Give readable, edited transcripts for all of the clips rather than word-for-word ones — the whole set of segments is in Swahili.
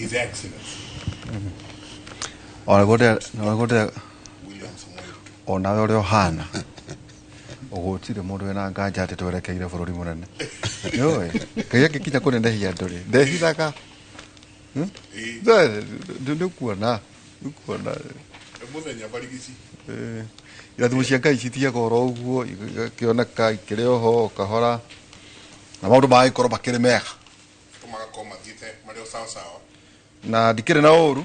His Excellency. Ona gode William Samoei. ona ore ohana. Ogotire mundu ena nganja ati twerekeire bururi munene. Yoi, kaya kikinya kunene hiya nduri. Ndehithaka. Ndikuona. Ndikuona. Muthenya barigici. Irathimo cia Ngai cithiaga oro uguo ikioneka ikiri oho kahora na maundu magaikorwo makiri mega Magakorwo mathiĩte marĩ o sawa sawa. na ndikiri na uru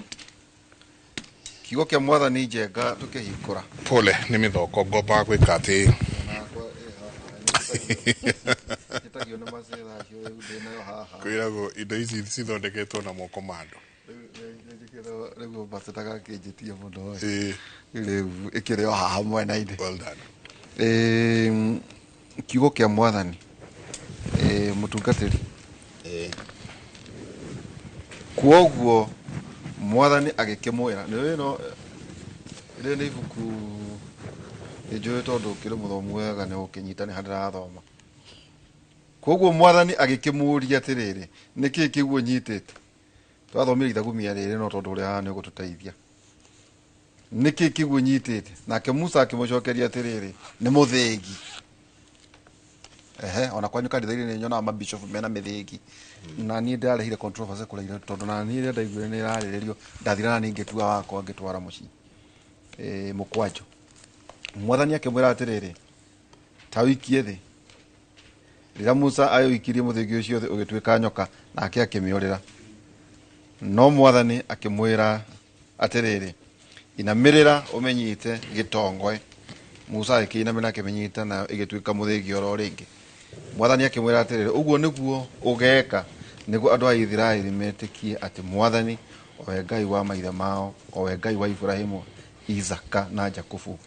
kiugo kia Mwathani njenga tukihingura. Pole nĩ mĩthoko ngomba gwĩka atĩ kwĩragwo indo ici cithondeketwo na moko ma andũ. Rĩu batataga kĩnjĩtie mũno rĩu ĩkĩrĩ o haha mwena-inĩ. Well done. Kiugo kia Mwathani mũtungatĩri kuoguo Mwathani agĩkĩmwĩra nĩ no rĩrĩ nĩ ibuku njũĩ tondũ kĩrĩ mũthomu wega nĩ ũkĩnyita nĩ handũ rathoma. Kuoguo Mwathani agĩkĩmũria atĩrĩrĩ nĩkĩ kĩguo nyitĩte twathomire ithagumia rĩrĩ no tondũ ũrĩa haha nĩ ũgũtũteithia. Nĩkĩ kĩguo nyitĩte nake Musa akĩmũcokeria atĩrĩrĩ nĩ mũthĩgi. Ona kwanyu kanitha-inĩ nĩ nyonaga mabishop mena mĩthĩgi na niĩ ndĩrarehire controversy kũrĩa tondũ na niĩ rĩrĩa ndaiguire nĩ ĩrarĩrĩrio ndathira na niĩ ngĩtua wakwa ngĩtwara mũciĩ mũkwanjũ. Mwathani akĩmwĩra atĩrĩrĩ ta wikie thĩ. Rĩrĩa Musa ayũikirie mũthĩgi ũcio thĩ ũgĩtuĩka nyoka nake akĩmĩũrĩra. No Mwathani akĩmwĩra atĩrĩrĩ inamĩrĩra ũmenyite gĩtongwe. Musa akĩinamĩra akĩmenyita na ĩgĩtuĩka mũthĩgi oro rĩngĩ. Mwathani akĩmwĩra atĩrĩrĩ ũguo nĩguo ũgeka nĩguo andũ a Isiraeli metĩkie atĩ Mwathani owe Ngai wa maithe mao owe Ngai wa Ibrahimu, Isaka na Jakubu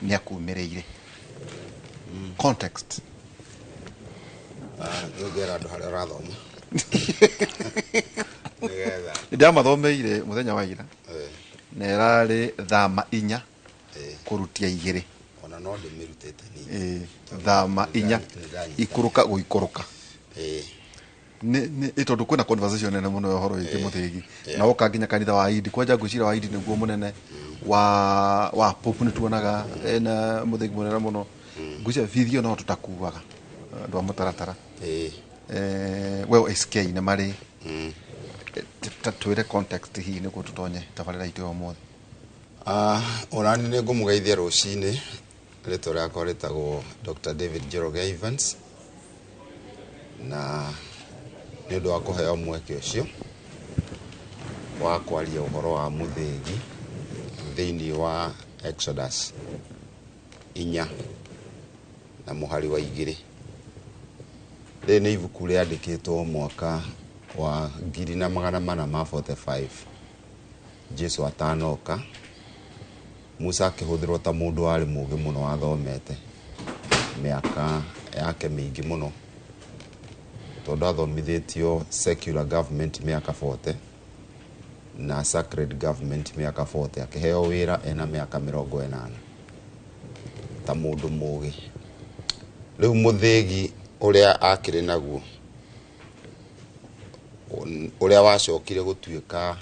nĩ akumĩrĩire. Context. Ngera andũ harĩa ũrathoma. Ndamathomeire muthenya wa ira. Na ĩrarĩ thama 4 kurutia 2. Ona no ndĩmĩrutĩte ni. Thama 4 ikũrũka gũikũrũka. Nĩ tondũ kwĩna conversation nene mũno ũhoro wĩgiĩ mũthĩgi. Na oka nginya kanitha wa Idi kwanja ngwĩciria wa Idi nĩguo mũnene wa Pope nĩ tuonaga ena mũthĩgi mũnene mũno. Ngwĩciria video no tũtakuaga andũ a mũtaratara. Well SK nĩ marĩ twĩre context hii nĩguo tũtonye tabarĩra itũ ũmũthĩ. Orani nĩ ngũmũgeithia rũcinĩ rĩtwa rĩakwa rĩtagwo Dr. David Njoroge Evans na nĩ ũndũ wa kũheo mweke ũcio wa kwaria ũhoro wa mũthĩgi thĩinĩ wa Exodus 4 na mũhari wa 2. Rĩrĩ nĩ ibuku rĩandĩkĩtwo mwaka wa 1445 Jesu atanoka. Musa akĩhũthĩrwo ta mũndũ warĩ mũũgĩ mũno wathomete mĩaka yake mĩingĩ mũno tondũ athomithĩtio secular government mĩaka 40 na sacred government mĩaka 40 akĩheo wĩra ena mĩaka 80 ta mũndũ mũũgĩ. Rĩu mũthĩgi ũrĩa akĩrĩ naguo ũrĩa wacokire gũtuĩka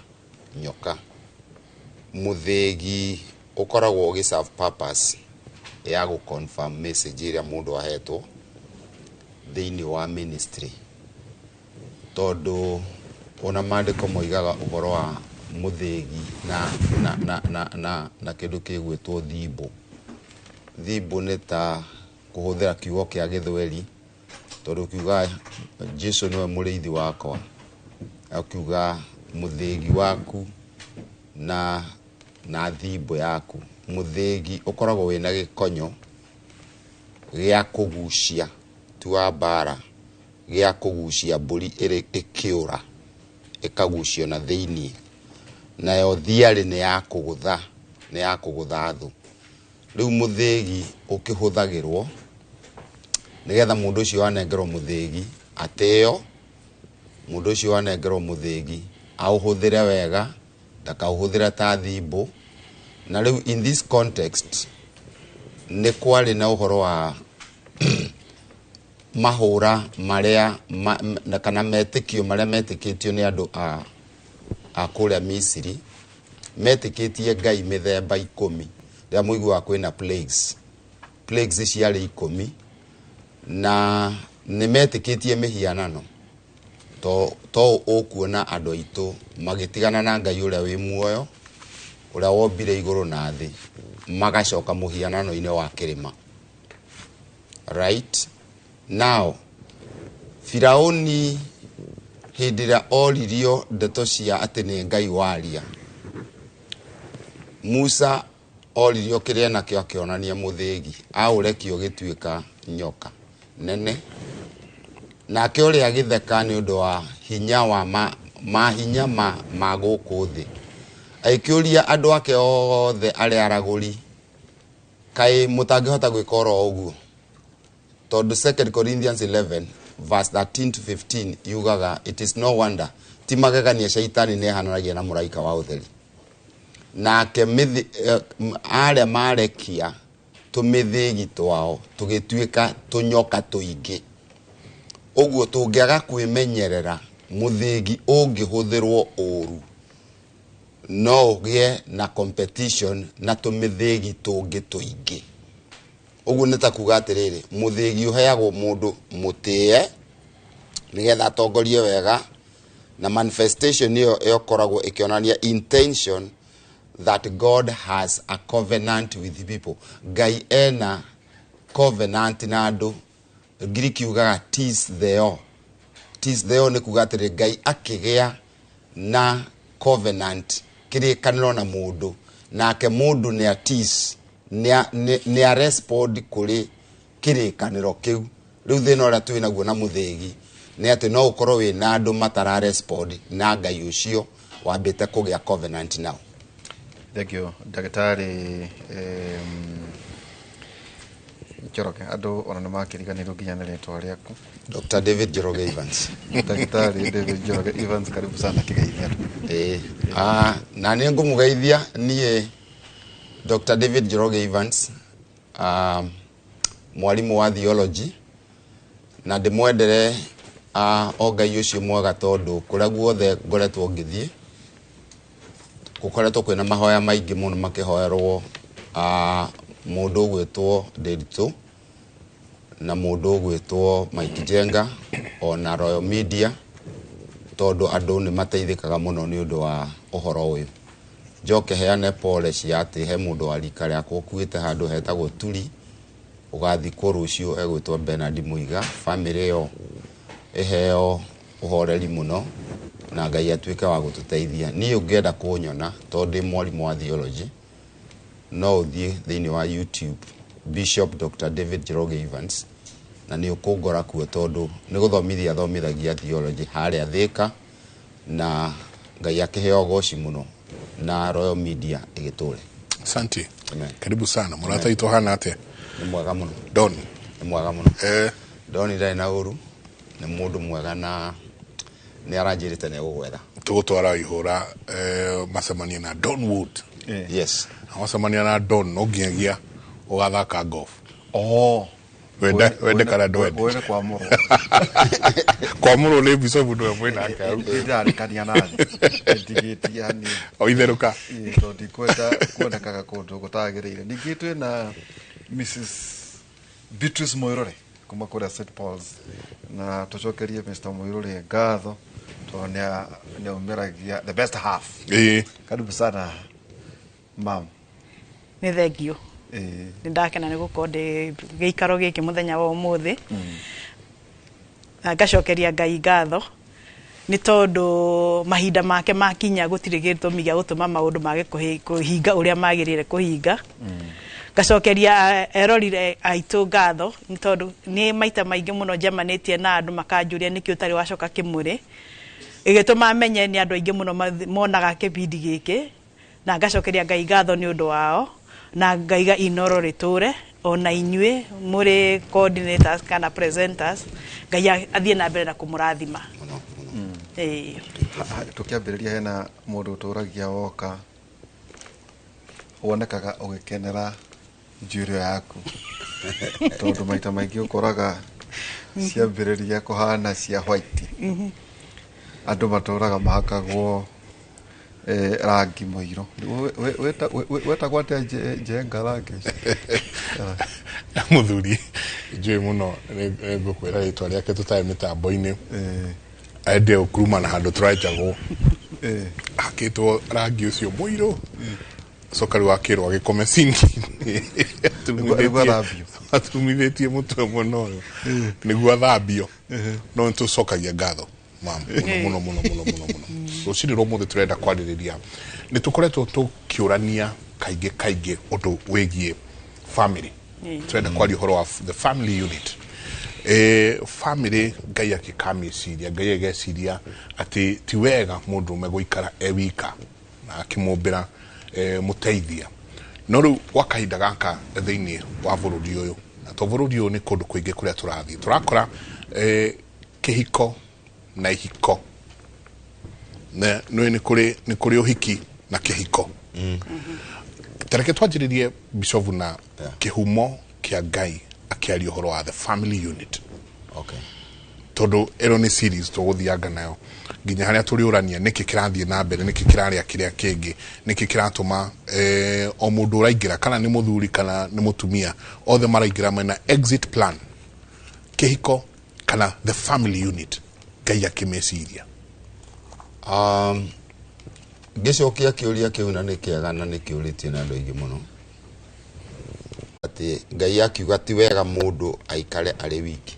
nyoka. Mũthĩgi ũkoragwo ũgĩ-serve purpose ya gũ-confirm message ĩrĩa mũndũ ahetwo thĩinĩ wa ministry. Tondũ ona maandĩko moigaga ũhoro wa mũthĩgi na kĩndũ kĩgwĩtwo thimbũ. Thimbũ nĩ ta kũhũthĩra kiugo kĩa Gĩthweri tondũ kiuga Jesu nĩwe mũrĩithi wakwa. Akiuga mũthĩgi waku na thimbũ yaku. Mũthĩgi ũkoragwo wĩna gĩkonyo gĩa kũgucia tu wa mbara gĩa kũgucia mbũri ĩkĩũra ĩkagucio na thĩinĩ. Nayo thiarĩ nĩ ya kũgũtha thũ. Rĩu mũthĩgi ũkĩhũthagĩrwo nĩgetha mũndũ ũcio wanengerwo mũthĩgi atĩo. Mũndũ ũcio wanengerwo mũthĩgi aũhũthĩre wega ndakaũhũthĩra ta thimbũ. Na rĩu in this context nĩ kwarĩ na ũhoro wa mahũra marĩa kana metĩkio marĩa metĩkĩtio nĩ andũ akuria Misiri metikitie ngai mithemba 10 ria muigua kwina plagues ciarĩ 10 na nĩ metikitie mihianano to ukuona andũ aitũ magitigana na ngai ũrĩa wĩ muoyo ũrĩa wombire igũrũ na thĩ magacoka muhianano-inĩ wa kĩrĩma. Right now Firauni hĩndĩ ĩrĩa oririo ndeto cia atĩ nĩ ngai waria, Musa oririo kĩrĩa nakĩo akĩonania mũthĩgi aũrekio gĩtuĩka nyoka nene, nake ũrĩa agĩtheka nĩ ũndũ wa hinya wa mahinya ma gũkũ thĩ, aikĩũria andũ ake othe arĩa aragũri, kaĩ mũtangĩhota gwĩka oro ũguo? Tondũ 2 Corinthians 11 verse 13 to 15 yugaga it is no wonder ti magegania shaitani nehananagia na mũraika wa ũtheri, nake arĩa marekia tũmĩthĩgi twao tũgĩtuĩka tũnyoka tũingĩ. Ũguo tũngĩaga kwĩmenyerera mũthĩgi ũngĩhũthĩrwo ũru no ũgĩe na competition na tũmĩthĩgi tũngĩ tũingĩ. Ũguo nĩ ta kuga atĩrĩrĩ, mũthĩgi ũheagwo mũndũ mũtĩe nĩgetha atongorie wega, na manifestation ĩyo ĩkoragwo ĩkĩonania intention that God has a covenant with people. Ngai ena covenant na andũ. Greek yugaga tis theo. Tis theo nĩ kuga atĩrĩrĩ Ngai akĩgĩa na covenant kĩrĩkanĩro na mũndũ, nake mũndũ nĩ atis nĩ a respond kũrĩ kĩrĩkanĩro kĩu. Rĩu thĩna ũrĩa twĩ naguo na mũthĩgi nĩ atĩ no ũkorwo wĩ na andũ matara respond na Ngai ũcio wambĩte kũgĩa covenant nao. Thank you, Ndagĩtarĩ Njoroge. Andũ ona nĩ makĩriganĩrwo nginya nĩ rĩtwa rĩaku. Dr. David Njoroge Evans. Ndagĩtarĩ David Njoroge Evans, karibu sana kĩgeithia. Na nĩ ngũmũgeithia niĩ Dr. David Njoroge Evans, mwarimu wa theology, na ndĩmwendere o Ngai ũcio mwega tondũ kũrĩa guothe ngoretwo ngĩthiĩ gũkoretwo kwĩna mahoya maingĩ mũno makĩhoerwo mũndũ ũgwĩtwo Nderitu na mũndũ ũgwĩtwo Mike Jenga ona Royal Media, tondũ andũ nĩ mateithĩkaga mũno nĩ ũndũ wa ũhoro ũyũ. Njoke heane pole cia atĩ he mũndũ wa rika rĩakwa ũkuĩte handũ hetagwo Turi, ũgathikwo rũciũ egwĩtwo Bernard Muiga. Family ĩyo ĩheo ũhoreri mũno na Ngai atuĩke wa gũtũteithia. Niĩ ũngĩenda kũnyona tondũ ndĩ mwarimu wa theology, no ũthiĩ thĩinĩ wa YouTube Bishop Dr. David Njoroge Evans, na nĩ ũkũngora kuo tondũ nĩ gũthomithia thomithagia theology harĩa Thĩka, na Ngai akĩheo goci mũno na Royal Media ĩgĩtũre. Asante. Karibu sana. Mũrata itũ hana atĩa? Nĩ mwega mũno. Don. Nĩ mwega mũno. Don ndarĩ na ũru, nĩ mũndũ mwega na nĩ aranjĩrĩte nĩ ũgwetha. Tũgũtwara ihũra macemania na Don Wood. Yes. Macemania na Don no nginyagia ũgathaka golf. Wende kana ndwende. Wende kwa mũro. Kwa mũro nĩ Bishop ndwe mwĩnake. Ndarĩkania nathi. Ndigĩtia ni. O itherũka. Tondũ ndikwendekaga kũndũ gũtagĩrĩire. Ningĩ twĩ na Mrs. Beatrice Moirore kuma kũrĩa St. Paul's, na tũcokerie Mr. Moirore ngatho tondũ nĩ umeragia the best half. Karibu sana mam. Nĩ thengio. Nĩ ndakena nĩ gũkorwo ndĩ gĩikaro gĩkĩ mũthenya wa ũmũthĩ, na ngacokeria Ngai ngatho nĩ tondũ mahinda make makinya gũtirĩ gĩtũmi gĩa gũtũma maũndũ mage kũhinga ũrĩa magĩrĩire kũhinga. Ngacokeria erorire aitũ ngatho nĩ tondũ nĩ maita maingĩ mũno njemanĩtie na andũ makanjũria nĩkĩ ũtarĩ wacoka kĩmũrĩ, ĩgĩtũma menye nĩ andũ aingĩ mũno monaga kĩbindi gĩkĩ, na ngacokeria Ngai ngatho nĩ ũndũ wao, na ngaiga inoro rĩtũre ona inyuĩ mũrĩ coordinators kana presenters. Ngai athiĩ na mbere na kũmũrathima. Tũkĩambĩrĩria hena mũndũ ũtũragia woka wonekaga ũgĩkenera njuĩrĩ yaku, tondũ maita maingĩ ũkoraga ciambĩrĩria kũhana cia white. Andũ matũraga mahakagwo rangi moiro weta gwate jenga rangi muthuri njui muno ngukwira ritwa riake tutae mitambo-ini ende ukuruma na handu turajago akitwo rangi ucio muiro coka riu akirwo agikome sinki atumithitie mutwe muno niguo athambio no nitucokagia ngatho muno rucini rwa muthi turenda kwaririria ni tukoretwo tukiurania kaingi undu wigie family turenda kwaria uhoro wa the family unit family Ngai akikamiciria Ngai ageciria ati ti wega mundu ume guikara wika na akimumbira muteithia no riu gwa kahinda gaka thiini wa bururi uyu na to bururi uyu ni kundu kuingi kuria turathii turakora kihiko na ihiko na ni kuri uhiki na kihiko tareke twajiririe Bishop na kihumo kia Ngai akiaria uhoro wa the family unit. Okay. Todo ero ni series to guthianga nayo nginya haria turiurania niki kirathie na mbere niki kiraria kiria kingi niki kiratuma o mundu uraingira kana ni muthuri kana ni mutumia othe maraingira mena exit plan kihiko kana the family unit Ngai akimeciria gicokia kiuria kiu na nikiega na nikiuritie na andu aingi muno ati Ngai akiuga ti wega mundu aikare ari wiki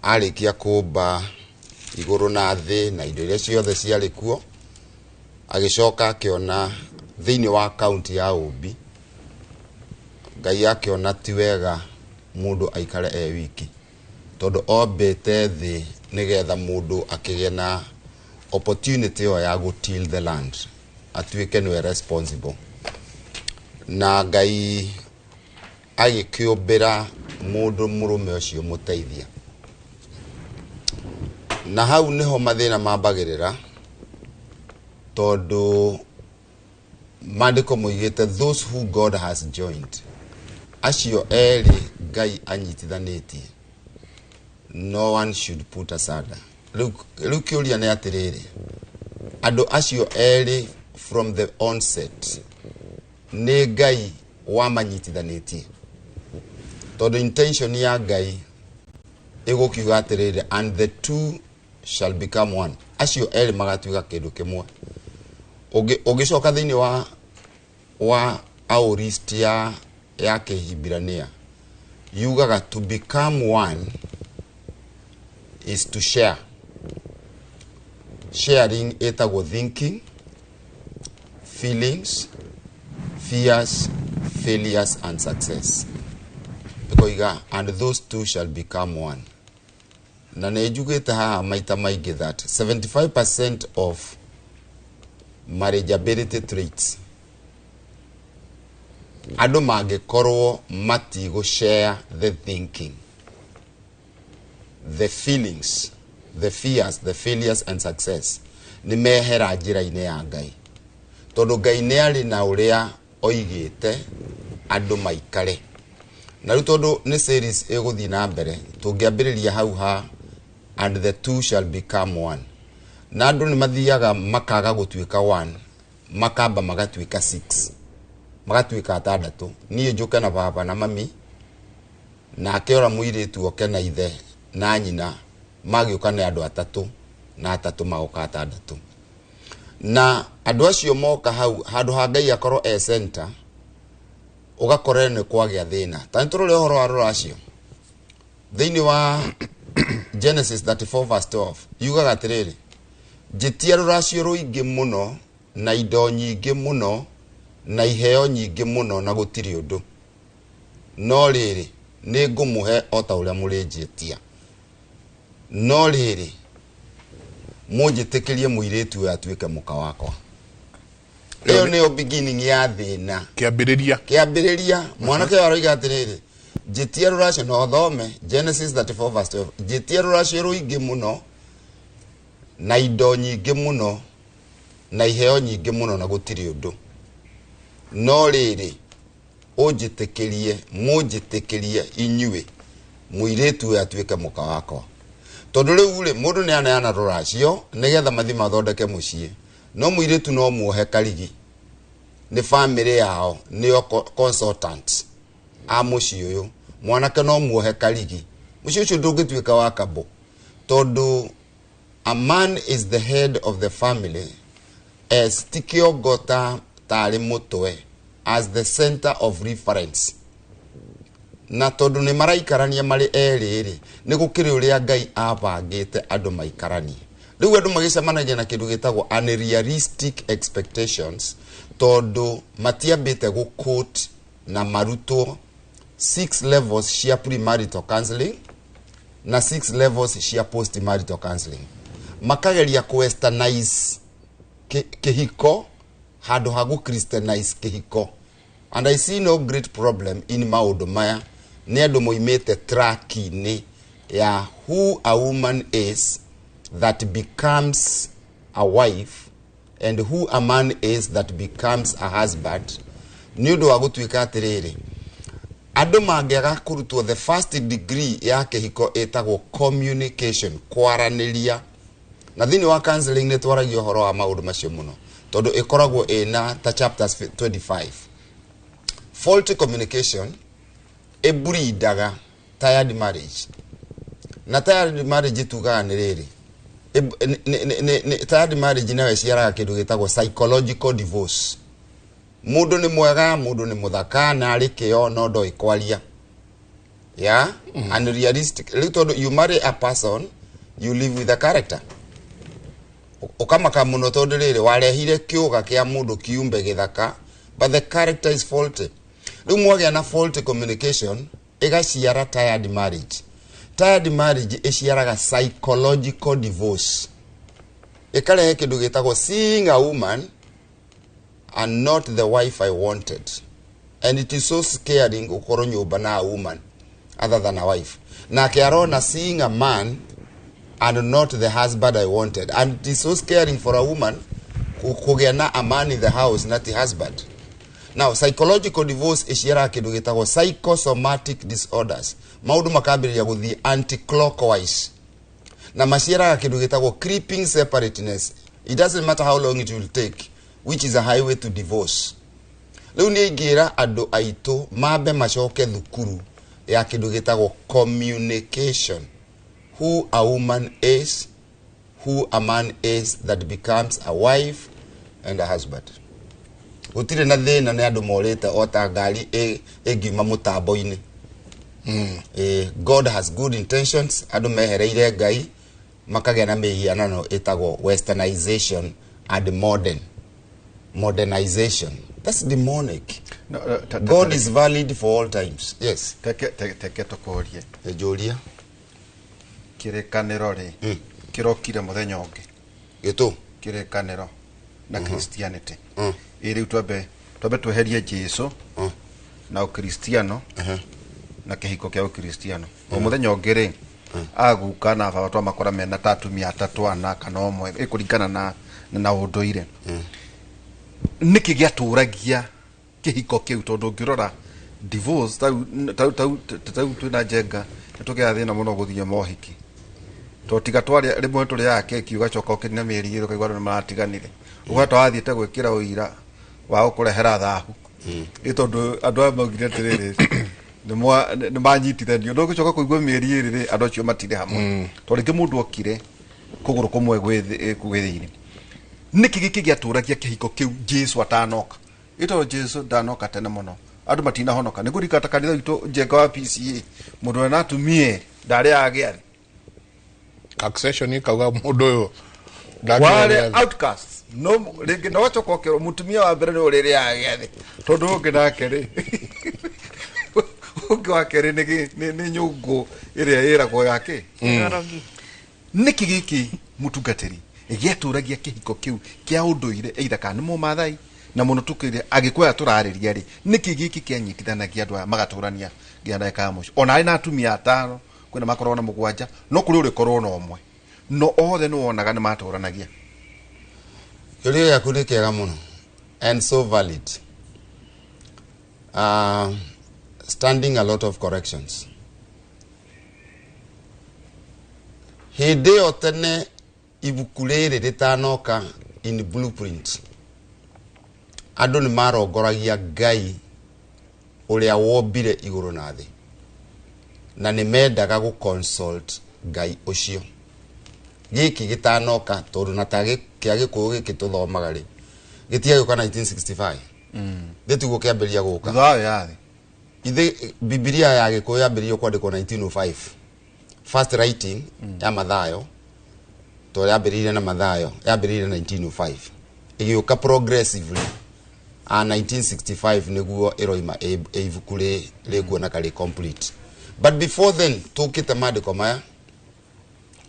arikia kumba iguru na thi na indo iria ciothe ciari kuo agicoka akiona thiini wa county ya Ubi Ngai akiona ti wega mundu aikare wiki tondu ombete thi nigetha mundu akigie na opportunity ya go till the land atuike niwe responsible na Ngai agikiumbira mundu murume ucio muteithia na hau niho mathina mambagirira tondu mandiko muigite those who God has joined acio eri Ngai anyitithanitie no one should put aside. Look kiuria ni atiriri andu acio eri from the onset ni Ngai wamanyitithanitie tondu intention ya Ngai igukiuga atiriri and the two shall become one acio eri magatuiga kindu kimwe ugicoka thiini wa auristia ya Kihibirania yugaga to become one is to share. Sharing etagwo thinking, feelings, fears, failures and success. And those two shall become one. Na nejugete ha maita maigi that 75% of marriageability traits ado mangekorwo matigo share the thinking, the feelings, the fears, the failures and success ni mehera njira-ini ya Ngai tondu Ngai ni ari na uria oigite andu maikare na riu tondu ni series iguthi na mbere tungiambiriria hau ha and the two shall become one na andu ni mathiaga makaga gutuika one makamba magatuika 6 magatuika 6 nie njuke na baba na mami na akiora muiritu oke na ithe na nyina magiuka ni andu 3 na 3 magoka 6 na andu acio moka hau handu ha Ngai akorwo center ugakorera ni kwagia thina tanturule horo wa ruracio thiini wa Genesis 34 verse 12 yugaga atiriri jitia ruracio ruingi muno na indo nyingi muno na iheo nyingi muno na gutiri undu no riri ni ngumuhe ota uria murinjitia no riri mujitikirie muiritu ya atuike muka wakwa iyo ni beginning ya thina kiambiriria mwanake waroiga atiriri jitia ruracio no thome Genesis 34 verse 12 jitia ruracio ruingi muno na indo nyingi muno na iheo nyingi muno na gutiri undu no riri mujitikirie inyue muiritu ya atuike muka wakwa tondu riu ri mundu ni aneana ruracio nigetha mathi mathondeke mucii no muiretu no muohe karigi ni family yao ni consultant a muci uyu mwanake no muohe karigi muci ucio ndungituika wa kabo tondu a man is the head of the family as tikio gota tari mutwe as the center of reference na tondu ni maraikarania mari eriri ni gukiri uria Ngai abangite andu maikaranie riu andu magicemanagia na kindu gitagwo unrealistic expectations tondu matiambite gukut na maruto 6 levels cia premarital counseling na 6 levels cia postmarital counseling makageria westernize kihiko handu ha christianize kihiko. And I see no great problem in maundu maya ni andu moimete track-ini ya who a woman is that becomes a wife and who a man is that becomes a husband. Ni undu wa gutuika atiriri andu mangiaga kurutwo the first degree ya kihiko etagwo communication, kwaraniria. Na thini wa counseling ni twaragio horo wa maundu macio muno tondu ikoragwo ina ta chapters 25. Faulty communication eburidaga tired marriage. Na tired marriage tugaga ni riri tired marriage nawe ciaraga kindu gitagwo psychological divorce. Mundu ni mwega, mundu ni muthaka na ari kio no ndo ikwaria. Yeah? Unrealistic. You marry a person, you live with a character. Ukamaka muno tondu riri warehire kiuga kia mundu kiumbe githaka, but the character is faulty. Riu mwagia na faulty communication igaciara tired marriage. Tired marriage iciaraga psychological divorce. Ikarehe kindu gitagwo seeing a woman and not the wife I wanted. And it is so scaring ukoro nyumba na a woman other than a wife. Na kiarona seeing a man and not the husband I wanted. And it is so scaring for a woman kugena a man in the house, not the husband. Now, psychological divorce is kindu gitagwo psychosomatic disorders. Maundu makambiriria guthii anti-clockwise. Na maciaraga kindu gitagwo creeping separateness. It doesn't matter how long it will take, which is a highway to divorce. Riu ni ingira andu aitu mabe macoke thukuru ya kindu gitagwo communication. Who a woman is, who a man is that becomes a wife and a husband. Gutire na thina ni andu morite ota ngari egiuma mutambo-ini. God has good intentions, andu mehereire Ngai makagea na mihianano etagwo westernization and modernization. That's demonic. God is valid for all times. Yes. Teke tokorie. Ejoria. Kirekaniro ri kirokire muthenya ungi gitu kirekaniro na Christianity iri twabe tweherie Jesu na ukristiano na kihiko kia ukristiano o muthenya ungi ri aguka na baba twa makora mena tatumia atatu ana kana omwe ikuringana na unduire niki giaturagia kihiko kiu tondu ngirora divorce tau twina jenga tukia thina muno guthia mohiki to tiga twari rimwe turi yake kiuga coka ukina mieri iro kaigwa na maratiganire ugato athiete gwikira uira wa ukurehera thahu itondu andu amagire tiriri ni manyitithanio ndo gucoka kuigwa mieri iri ri andu acio matire hamwe to ringi mundu okire kuguru kumwe gwithini niki giki giaturagia kihiko kiu Jesu atanoka ito Jesu ndanoka tene muno andu matina honoka ni kurikata kanitha itu njenga wa PCA mundu na atumie ndari agia accession ikauga mundu uyu wale outcasts no ringi no chokokero mutumia wa mbere no riri agia tondu ungi nake ri ungi wake ri ni nyungu iria iragwo yake niki giki mutungatiri igiaturagia kihiko kiu kia unduire either kana mu mathai na muno tukire agikoya turariria ri niki giki kianyitithanagia andu magaturania giana kamuci ona ari na atumia atano kwina makorona mugwanja no kuri uri korona omwe no othe no wonaga ni maturanagia Kiuria yaku ni kiega muno and so valid. Standing a lot of corrections. Hindi o tene ibuku riri ritanoka in blueprint. Andũ nĩ marongoragia Ngai ũrĩa wombire igũrũ na thĩ. Na nĩ mendaga gũ consult Ngai ũcio. Gĩkĩ gĩtanoka tondũ na ta kĩa Gĩkũyũ gĩkĩ tũthomaga rĩ. Gĩtiagĩũka 1965. Gĩtiguo kĩambĩrĩria gũka. Thutha yathi. Ithe Biblia ya Gĩkũyũ yambĩrĩirio kwandĩkwo 1905. First writing ya Mathayo to yambĩrĩirie na Mathayo yambĩrĩirie 1905. Igĩũka progressively 1965 nĩguo ĩroima ibuku rĩkuona karĩ complete. But before then tũkĩte maandĩko maya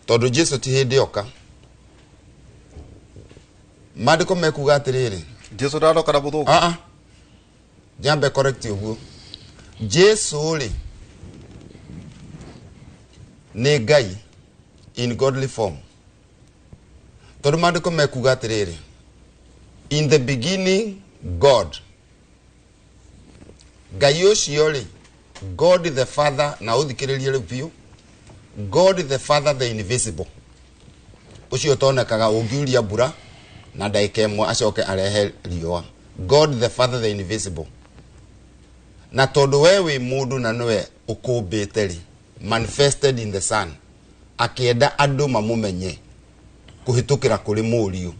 tondũ Jesu ti hĩndĩ oka. Maandĩko mekuga atĩrĩrĩ, Jesu ndaroka na bũthũku. Jambe correct ũguo. Jesu rĩ nĩ Ngai in godly form. Tondũ maandĩko mekuga atĩrĩrĩ, in the beginning God. Ngai ũcio rĩ, God the Father, na ũthikĩrĩrie rĩu biũ. God the Father the invisible. Ũcio tonekaga ũngiuria mbura na ndagĩka ĩmwe acoke arehe riũa. God the Father the invisible. Na tondũ we wĩ mũndũ na nĩwe ũkũmbĩte rĩ, manifested in the Son. Akĩenda andũ mamũmenye kũhĩtũkĩra kũrĩ Mũriũ.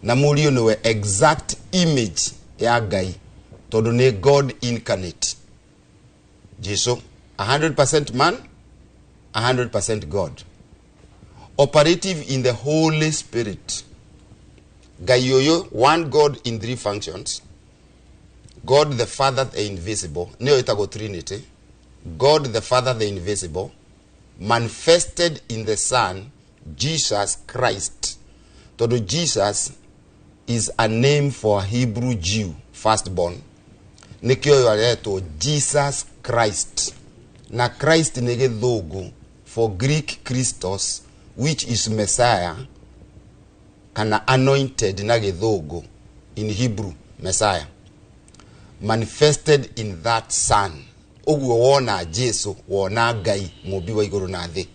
Na Mũriũ nĩwe exact image ya Ngai. Tondũ nĩ God incarnate. Jesu 100% man, 100% God. Operative in the Holy Spirit. Ngai ũyũ, one God in three functions. God the Father the invisible. Nĩyo ĩtagwo Trinity. God the Father the invisible. Manifested in the Son, Jesus Christ. Tondũ Jesus is a name for a Hebrew Jew, firstborn. Nikio yaletwo Jesus Christ. Na Christ nĩ gĩthũngũ for Greek Christos, which is Messiah, kana anointed na gĩthũngũ in Hebrew, Messiah. Manifested in that Son. Ũguo wona Jesu, wona Ngai mũmbi wa igũrũ na thĩ.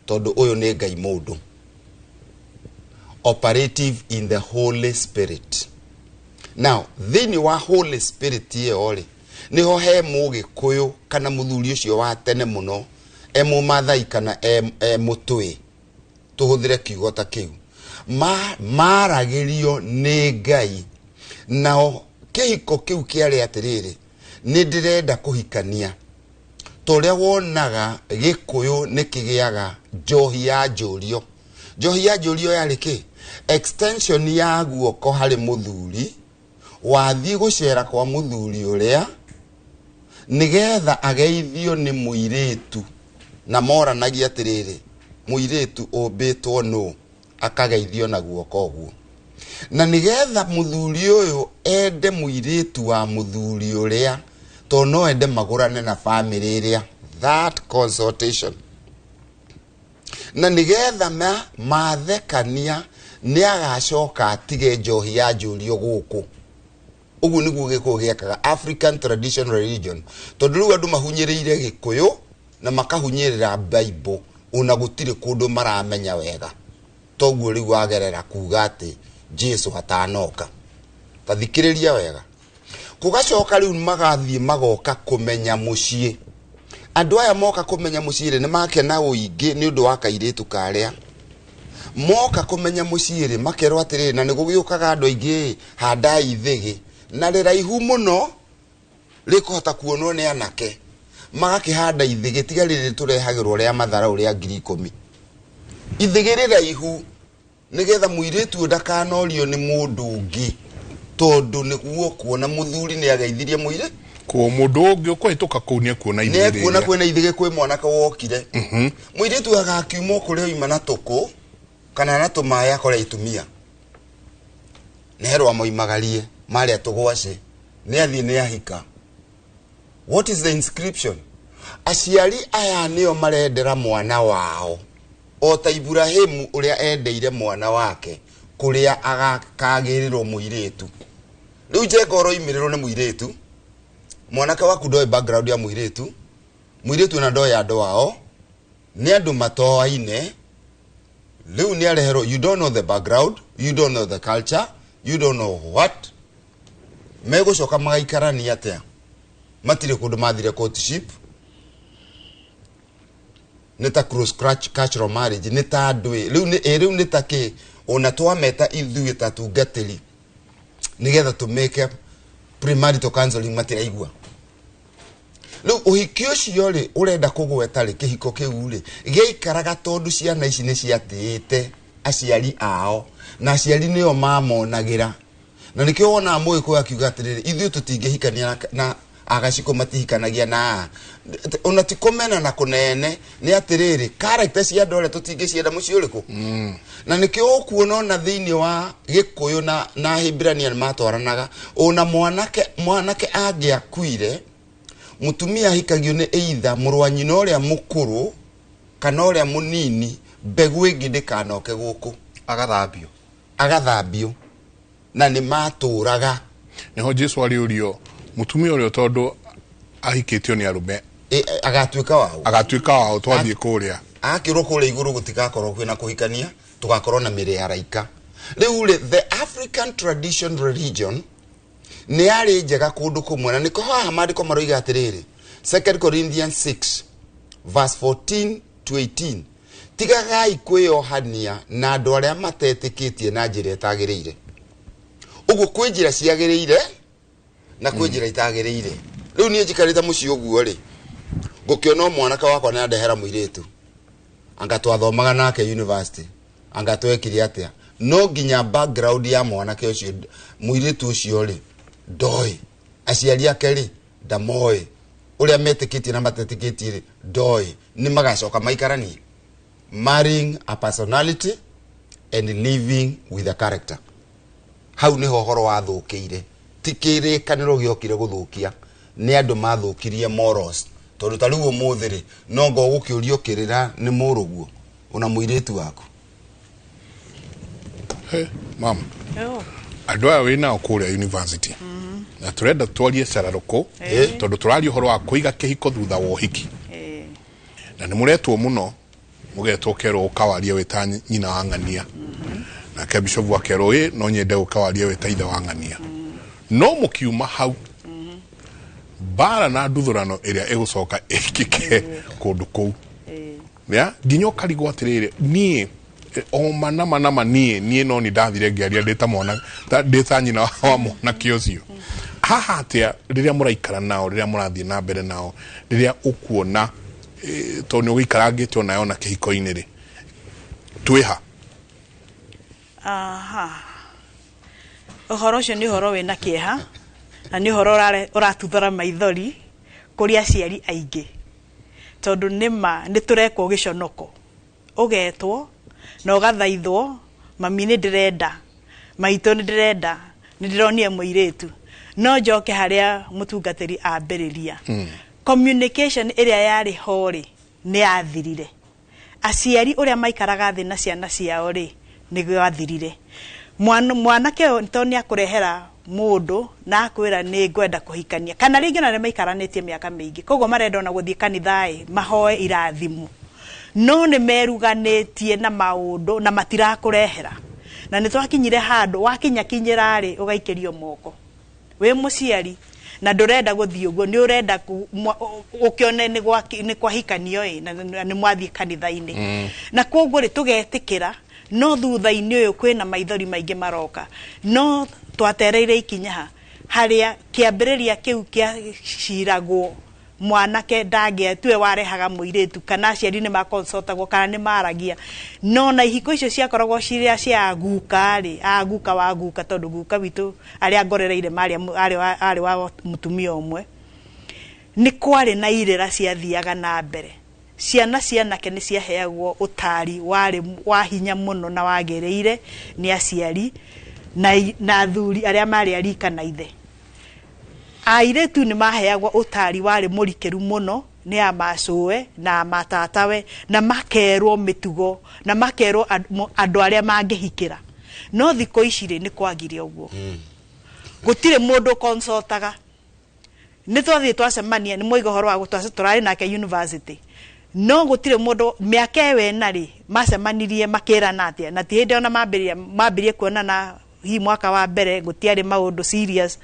Tondũ ũyũ nĩ Ngai mũndũ. Operative in the Holy Spirit. Now, thĩinĩ wa Holy Spirit ĩyo rĩ, niho he Mũgĩkũyũ kana mũthuri ũcio wa tene mũno, Mũmathai kana Mũtũĩ, tũhũthĩre kiugo ta kĩu, maragĩrio nĩ Ngai. Nao kĩhiko kĩu kĩarĩ atĩrĩrĩ, nĩ ndĩrenda kũhikania. Torĩa wonaga Gĩkũyũ nĩ kĩgĩaga njohi ya njũrio. Njohi ya njũrio yarĩ kĩ? Extension ya guoko harĩ mũthuri, wathiĩ gũcera kwa mũthuri ũrĩa, nĩgetha ageithio nĩ mũirĩtu. Na moranagia atĩrĩrĩ, mũirĩtu ũmbĩtwo nũ, akageithio na guoko ũguo. Na nĩgetha mũthuri ũyũ ende mũirĩtu wa mũthuri ũrĩa, to no ende magũrane na family ĩrĩa. That consultation. Na nĩgetha mathekania nĩ agacoka atige njohi ya njũrio gũkũ. Ũguo nĩguo Gĩkũyũ gĩekaga, African traditional religion. Tondũ rĩu andũ mahunyĩrĩire Gĩkũyũ na makahunyĩrĩra Bible, ona gũtirĩ kũndũ maramenya wega. Toguo rĩu wagerera kuga atĩ Jesu hatanoka. Tathikĩrĩria wega. Kũgacoka rĩu magathiĩ magoka kũmenya mũciĩ. Andũ aya moka kũmenya mũciĩ nĩ makena ũingĩ nĩ ũndũ wa kairĩtu karĩa. Moka kũmenya mũciĩ rĩ, makerwo atĩrĩrĩ, na nĩgũgĩũkaga andũ aingĩ handai thĩgĩ, na rĩraihu mũno rĩkũhota kuonwo nĩ anake. Magakĩhanda ithĩgĩ, tiga rĩrĩ tũrehagĩrwo rĩa mathara ũrĩa 10,000. Ithĩgĩ rĩraihu nĩgetha mũirĩtu ndakanorio nĩ mũndũ ũngĩ, tondũ nĩguo kuona mũthuri nĩ ageithirie mũirĩtu. Kwa mũndũ ũngĩ ũkũhĩtũka kũu nĩ kuona ithĩgĩ. Nĩ kuona kwĩna ithĩgĩ kwĩ mwanake wokire. Mũirĩtu agakiuma kũrĩa oima na tũkũ kana na tũmaĩ akore itumia. Nĩherwo amoimagarie marĩa tũgwaci. Nĩ athiĩ nĩ ahika. What is the inscription? Aciari aya nĩo marendera mwana wao. O ta Ibrahimu ũrĩa endeire mwana wake kũrĩa agakagĩrĩrwo mũirĩtu. Rĩu Jeka oroimĩrĩrwo nĩ mũirĩtu. Mwanake waku ndoĩ background ya mũirĩtu na ndoĩ andũ wao. Nĩ andũ matoaine. Leu ni arehero, you don't know the background, you don't know the culture, you don't know what. Mego shoka magaikara ni atea. Matire kundu mathire courtship. Neta cross cultural marriage, neta adwe. Leu neta ke ona twameta ithuĩ ta tungatĩri nigetha to make premarital counseling matire igua. Leu uhiki ucio ri urenda kugweta ri kihiko kiu ri giikaraga tondu ciana ici ni ciatĩte aciari ao na aciari nio mamonagira na nikio wona Mũgĩkũyũ akiuga atiriri ithuĩ tutingĩhikania na agaciko matihikanagia na ona tikomena na kunene ni atiriri character cia ndore tutingĩcienda muciĩ ũrĩkũ na nikio kuona na thiini wa Gĩkũyũ na Hibrania matwaranaga ona mwanake angĩakuire mutumia hikagio ni either murwanyina uria mukuru kana uria munini mbegu ingi ndikanoke guku agathambio na ni maturaga niho Jesu ariurio mutumia uria tondu ahikitio ni arume agatuika wao twathie kuria akirwo kuria iguru gutigakorwo kwina kuhikania tugakorwo na mire ya raika riu the African tradition religion ni ari njega kundu kumwe na niko haha mandiko maroiga atiriri 2 Corinthians 6 verse 14 to 18 tigagai kwĩyohania na andũ arĩa matetĩkĩtie na njĩra ĩtagĩrĩire uguo kwĩ njĩra ciagĩrĩire na kwĩ njĩra itagĩrĩire rĩu niĩ njikarĩte mũciĩ ũguo rĩ ngũkĩona mwanake wakwa nĩ andehera mũirĩtu anga twathomaga nake university anga twekire atĩa no nginya background ya mwanake ũcio mũirĩtu ũcio rĩ ndoi aciari ake rĩ ndamoe uria metĩkĩtie na matetĩkĩtie rĩ ndoi ni magacoka maikaranie marrying a personality and living with a character hau ni hohoro wathũkĩire tikĩrĩkanĩro gĩokire gũthũkia ni andũ mathũkirie morals tondu ta rĩu ũmũthĩ rĩ no ngo gũkĩũrio kĩrĩra nĩ mũrũguo ona mũirĩtu waku mama andũ aya wĩnao kũrĩa university na turenda twarie cararũkũ tondu tũraria ũhoro wa kũiga kĩhiko thutha wa ũhiki na nĩ mũretwo mũno mũgetwo kerwo ũkawaria wĩta nyina wa ng'ania na Bishop akerwo no nyende ũkawaria wĩta ithe wa ng'ania no mũkiuma hau bara na nduthũrano ĩrĩa ĩgũcoka ĩkĩke kũndũ kũu ya nginya ũkarigwo atĩrĩrĩ niĩ o manama niĩ no ni ndathire ngĩaria ndĩta mwana ndĩta nyina wa mwanake ũcio haha atĩa rĩrĩa mũraikara nao rĩrĩa mũrathiĩ na mbere nao rĩrĩa ũkuona to nĩ ũgĩikarangĩte ona yona kĩhiko-inĩ rĩ twĩha ũhoro ũcio nĩ ũhoro wĩna kĩeha na nĩ ũhoro ũratuthora maithori kũrĩ aciari aingĩ tondu nĩma nĩ tũrekwo gĩconoko ũgetwo na ũgathaithwo mami nĩ ndĩrenda maitũ nĩ ndĩrenda nĩ ndĩronire mũirĩtu no njoke harĩa mũtungatĩri ambĩrĩria communication ĩrĩa yarĩ ho rĩ nĩ yathirire aciari ũrĩa maikaraga thĩ na ciana ciao rĩ nĩ gwathirire mwanake to nĩ akũrehera mũndũ na akwĩra nĩ ngwenda kũhikania kana rĩngĩ na maikaranĩtie mĩaka mĩingĩ koguo marenda ona gũthiĩ kanitha mahoe irathimo no nĩ meruganĩtie na maũndũ na matirakũrehera na nĩ twakinyire handũ wakinyakinyĩra rĩ ũgaikĩrio moko we mũciari na ndũrenda gũthiĩ ũguo nĩ ũrenda ũkĩone nĩ kwahikanio na nĩ mwathiĩ kanitha-inĩ na koguo rĩ tũgetĩkĩra no thutha-inĩ ũyũ kwĩna maithori maingĩ maroka no twatereire ikinya harĩa kĩambĩrĩria kĩu kĩaciragwo mwanake ndangĩetwe warehaga mũirĩtu kana aciari nĩ makonsultagwo kana nĩ maragia no na ihiko icio ciakoragwo ciria cia guka rĩ guka wa guka tondu guka witũ arĩa ngorereire arĩ wa mũtumia ũmwe nĩ kwarĩ na irĩra ciathiaga na mbere ciana cianake nĩ ciaheagwo ũtari wa hinya mũno na wagĩrĩire nĩ aciari na athuri arĩa marĩ arika na ithe airĩtu nĩ maheagwo ũtari warĩ mũrikĩru mũno nĩ amacũwe na matatawe na makerwo mĩtugo na makerwo andũ arĩa mangĩhikĩra no thikũ ici nĩ kwagire ũguo gũtirĩ mũndũ consultaga nĩ twathiĩ twacemania nĩ moiga ũhoro wa gũtwaca tũrarĩ nake university no gutire mundu miaka ewe nari macemanirie makirana atia na ti hindi ona mambirie kuonana hi mwaka wa mbere gutiari maundu serious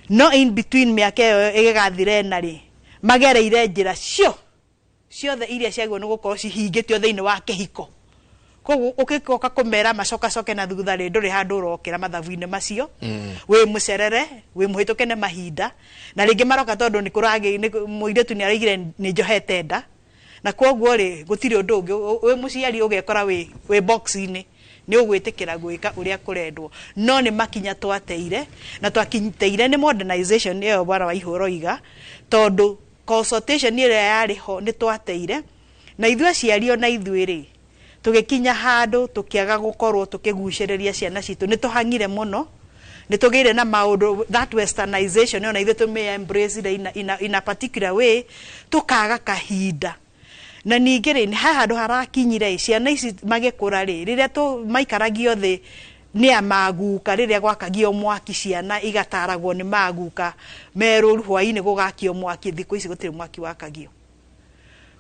no in between miaka ewe igigathire nari magereire njira ciothe iria ciagwo ni gukorwo cihingitio thiini wa kihiko koguo ukikoka kumera macoka na thutha ri nduri handu urokira mathabu-ini macio wi mucerere wi muhitukene mahinda na ringi maroka tondu ni kuragi muiretu ni araigire ni njohete nda na koguo ri gutiri undu ungi wi muciari ugekora wi box-ini ni ugwitikira gwika uria kurendwo no ni makinya twateire na twakinteire ni modernization iyo bwana wa ihoro iga tondu consultation ire yari ho ni twateire na ithu aciario na ithu ri tugikinya handu tukiaga gukorwo tukigucereria ciana citu ni tuhangire muno ni tugire na maundu that westernization ona ithu tume embrace in a particular way tukaga kahinda na ningire ni handu harakinyire ciana ici magikura riria tu maikaragio thi ni amaguka riria gwakagio mwaki ciana igataragwo ni maguka meruru hwaini gugakio mwaki thiku ici gutire mwaki wakagio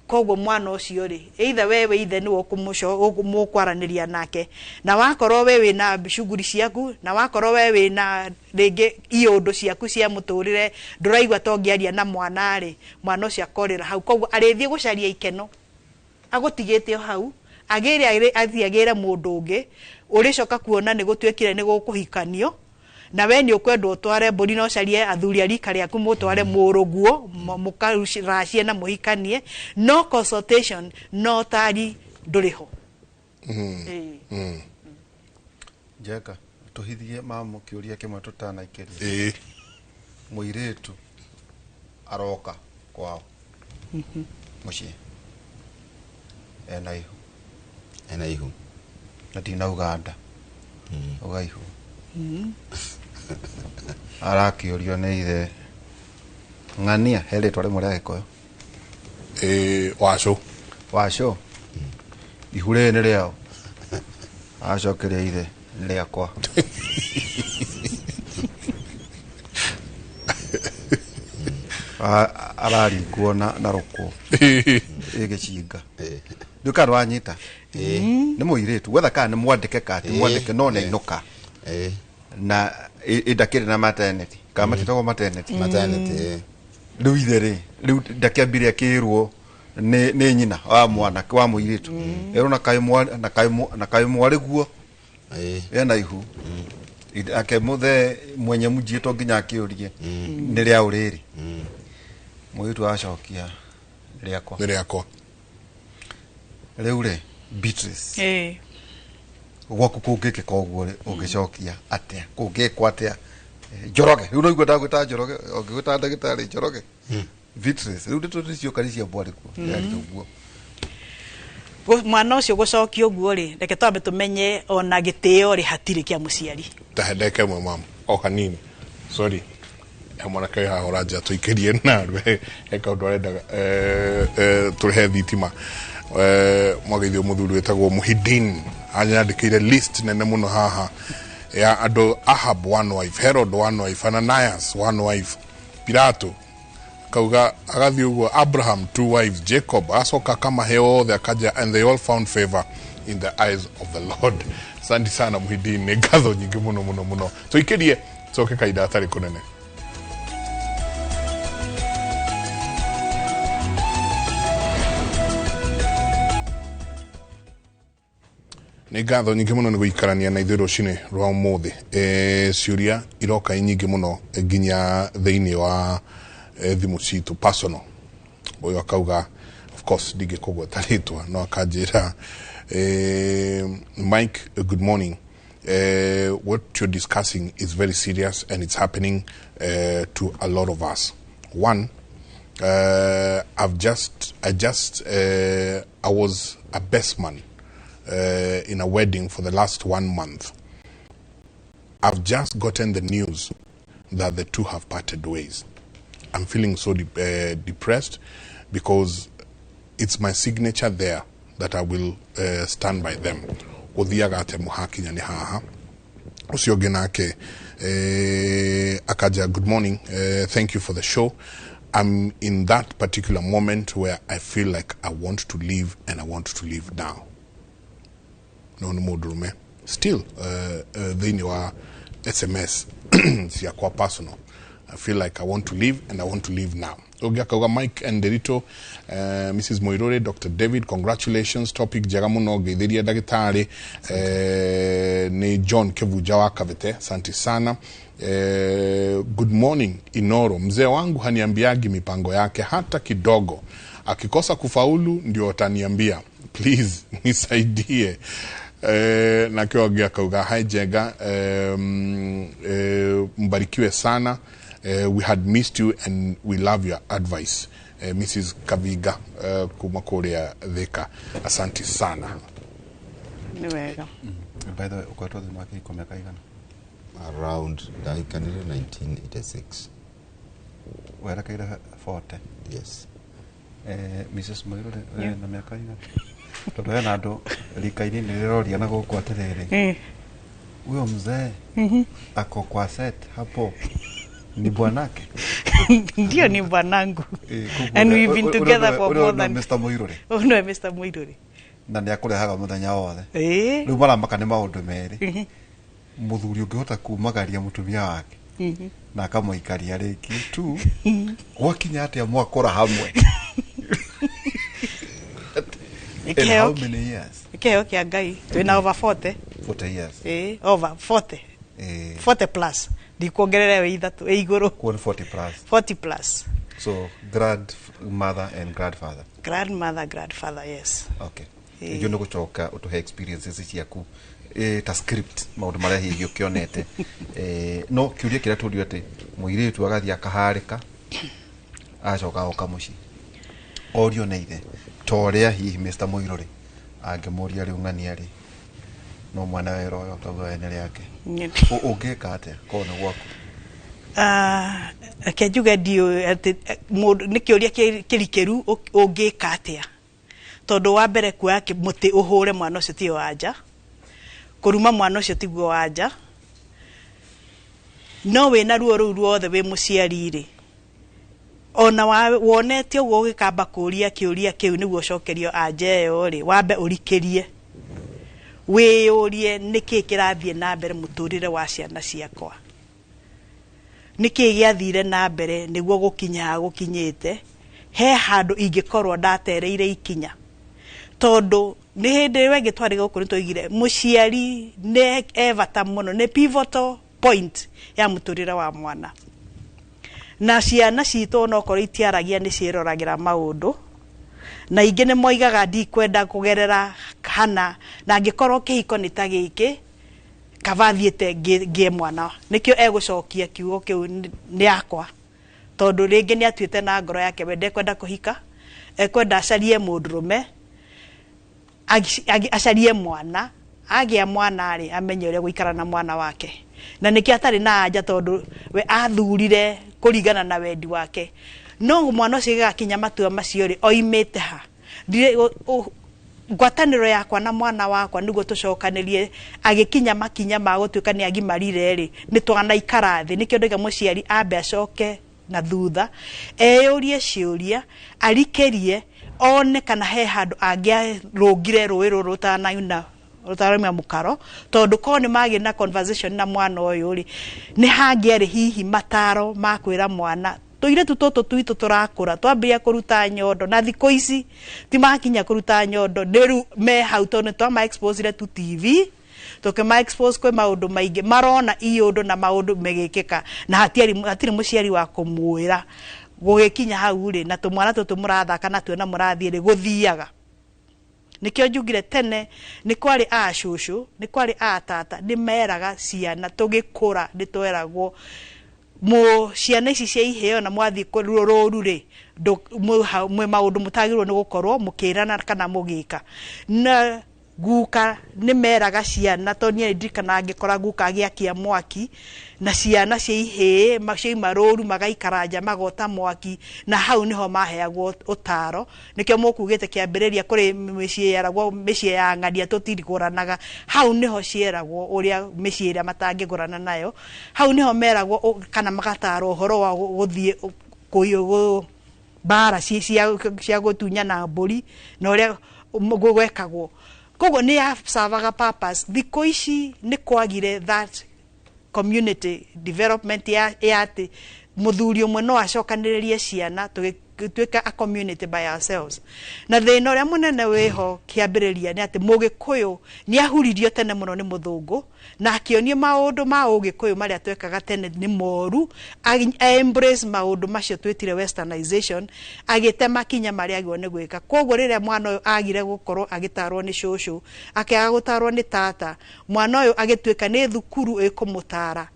koguo mwana ucio ri either wewe ithe ni ukumukwaraneria nake na wakorwo wewe na shughuli ciaku na wakorwo wewe na ringi iundu ciaku cia muturire nduraigwa tongiaria na mwana ri mwana ucio akorira hau koguo arithie gucaria ikeno agutigite hau agire athiagire mundu ungi uricoka kuona ni gutwekire ni gukuhikanio na we ni ukwendwo tware mburi no carie athuri arika riaku mutware muruguo mukarashie na muhikanie no consultation no tari nduriho Jeka tuhithie mamu kiuria kimwe tutana ikiria muiretu aroka kwao mucie ena ihu na tina Uganda ugaihu arakiorio ni ithe ng'ania hele twari muria gikoyo waco ihure ni riao acokeria ithe riakwa araringwo na ruku igicinga nduka wanyita ni muiretu wetha kana ni mwandike kati mwandike no ne inuka na idakire na maternity kama titogo maternity riu ithere riu ndakiambire akirwo ni nyina wa mwana wa muiretu ero na kai mwariguo ena ihu ake muthe mwenye mujito nginya akiurie ni ria uriri muiretu acokia riakwa riu ri Beatrice gwaku kungike koguo ugicokia atia kungikwa atia Njoroge riu no igwa ndagwita Njoroge ongigwita ndagitari Njoroge Beatrice riu nditucio karicia bwariku yari uguo mwana ucio gucokia uguo ri reke twambe tumenye ona gitio ri hatiri kia muciari tahendeke mwe mama o hanini sorry mwana kai ha oraja tuikirie na eka undu arenda turehe thitima mwagithio muthuri wetagwo Muhidin anyandikire list nene muno haha ya ando Ahab one wife, Herod one wife, Ananias one wife, Pilato kauga agathi uguo Abraham two wives, Jacob asoka kama heo the akaja and they all found favor in the eyes of the Lord. Asante sana Muhidin, ni gatho nyingi muno so ikirie soke kaida atari kunene ni gatho nyingi muno ni guikarania na ithuĩ rũcinĩ rwa ũmũthĩ ciũria iroka nyingi muno nginya thĩinĩ wa thimũ citũ personal ũyũ akauga of course ndingĩkũgweta rĩtwa no akanjĩra Mike, good morning. What you're discussing is very serious and it's happening to a lot of us. One, I was a best man in a wedding for the last 1 month. I've just gotten the news that the two have parted ways. I'm feeling so depressed because it's my signature there that I will stand by them. Odhiagate muhakinya ni haha. Usiogenake akaja, good morning. Thank you for the show. I'm in that particular moment where I feel like I want to leave and I want to leave now. No more drume. Still, then you are SMS. It's quite personal. I feel like I want to leave and I want to leave now. Ogiakawa Mike and Derito, Mrs. Moirore, Dr. David, congratulations. Topic Jagamuno, Geideria Dagitari, ne John Kevujawa Kavete, Santi Sana. Good morning, Inoro. Mzee wangu haniambiagi mipango yake hata kidogo. Akikosa kufaulu ndio ataniambia. Please, nisaidie. Na kiwa Ogiakawa Haijega, mbarikiwe sana. We had missed you and we love your advice. Mrs. Kaviga Kumakorea Theka. Asante sana. Niwega. By the way, ukatoa the market komeka igana. Around 1986. Wera kaida 40. Yes. Mrs. Moirore na miaka igana. Toto yana ndo likaini niliroria na gukwaterere. Huyo mzee ako kwa set hapo. Ni bwanake. Ndio ni bwanangu. And we've been together for more than Mr. Moirore. Oh no, Mr. Moirore. Na nĩ akũrehaga mũthenya wothe. Rĩu maramaka nĩ maũndũ merĩ. Mũthuri ũngĩhota kumagaria mũtumia wake. Na akamũikaria rĩngĩ tu. Gwakinya atĩa mwakora hamwe. In how many years? Ikeo kia Ngai. Twina over 40. 40 years. Over 40. 40 plus. Dikuongerera ithatu iguru. 40 plus. 40 plus. So grandmother and grandfather. Grandfather, yes. Okay. Ndio nĩ gũcoka utuhe experiences ciaku ta script maũndũ marĩa hihi ũkĩonete. No kiuria kĩrĩa tũrio atĩ mũirĩtu agathia akaharĩka acoka oka mũciĩ. Orio na ithe toria hihi Mr. Moirore angĩmũria rĩu ng'ania rĩ no mwana wero yo tondũ ene yake. Ũngĩka atĩa kona gwaku? Akenjuga ndio ati nĩ kĩũria kĩrikĩru ũngĩka atĩa. Tondu wa mbere kuoya muti uhure mwana ucio ti wanja. Kuruma mwana ucio tiguo wanja. No we na ruo ruu ruothe we muciari ri. Ona wonete uguo ugikamba kuria kiuria kiu niguo cokerio anja yo ri wambe urikirie. Wĩyũrie nĩkĩ kĩrathiĩ na mbere mũtũrĩre wa ciana ciakwa. Nĩkĩ gĩathire na mbere nĩguo gũkinya gũkinyĩte. He handũ ingĩkorwo ndatereire ikinya. Tondu nĩ hĩndĩ wenge twari gũkũ nĩtũigire mũciari nĩ evata mũno nĩ pivotal point ya mũtũrĩre wa mwana. Na ciana citũ no korwo itiaragia nĩ ciĩroragira maũndũ. Na ingĩ nĩ moigaga ndikwenda kugerera hana na angĩkorwo kĩhiko nĩ ta gĩkĩ kavathiĩte ngĩe mwana nĩkĩo egũcokia kiugo kĩu nĩ yakwa. Tondu rĩngĩ nĩ atuĩte na ngoro yake we ndekwenda kũhika ekwenda acarie mũndũrũme acarie mwana agĩa mwana rĩ amenye ũrĩa gũikara na mwana wake. Na nĩkĩ atarĩ na anja tondu we athurire kũringana na wendi wake. No mwana ũcio gĩgakinya matua macio rĩ oimĩte ha. Ngwatanĩro yakwa na mwana wakwa nĩguo tũcokanĩrie agĩkinya makinya ma gũtuĩka nĩ agimarire rĩ nĩ twanaikara thĩ nĩkĩo ndauga mũciari ambe acoke na thutha eyũrie ciũria arikerie one kana he handũ angĩarũngire rũĩ rũrũ rũtanauna rũtaraumia mũkaro tondu ko nĩ magĩ na conversation na mwana ũyũ rĩ nĩ hangĩarĩ hihi mataro ma kwĩra mwana tũirĩtu tũtũ twitũ tũrakũra twambĩrĩria kũruta nyondo na thikũ ici ti makinya kũruta nyondo rĩu me hau tondũ twama expose tu TV tũkĩma expose kwĩ maũndũ maingĩ marona iũndũ na maũndũ megĩkĩka na hatirĩ mũciari wa kũmwĩra gũgĩkinya hau rĩ na tũmwana tũtũ mũrathaka na tuona mũrathiĩ rĩ gũthiaga. Nikio njugire tene nĩ kwarĩ a cũcũ nĩ kwarĩ a tata nĩ meraga ciana tũgĩkũra nĩ tweragwo ciana ici cia iheo na mwathi rũrũ rĩ mwe maũndũ mũtagĩrwo nĩ gũkorwo mũkĩrana kana mũgĩka na guka nĩ meraga ciana to niĩ ndirikana angĩkora guka agĩakia mwaki na ciana cia ihĩĩ macioima rũru magaikara nja magota mwaki na hau niho maheagwo ũtaro nĩkĩo mũkugĩte kĩambĩrĩria kũrĩ mĩciĩ yeragwo mĩciĩ ya ng'ania tũtirigũranaga hau niho cieragwo ũrĩa mĩciĩ ĩrĩa matangĩgũrana nayo hau niho meragwo kana magatarwo ũhoro wa gũthiĩ kuyo bara cia gutunya na mburi na uria gwekagwo kogo ni ya savaga purpose thiko ici ni kwagire that community development ya ati muthuri umwe no acokaniririe ciana tuika a community by ourselves na thina uria munene wiho kiambiriria ni ati mugikuyu ni ahuririo tene muno ni muthungu na akionio maundu ma ugikuyu maria twekaga tene ni moru embrace maundu macio twitire westernization agitema kinya maria agwo ni gwika koguo riria mwana uyu agire gukorwo agitarwo ni shushu akiaga gutarwo ni tata mwana uyu agitwika ni thukuru ikumutara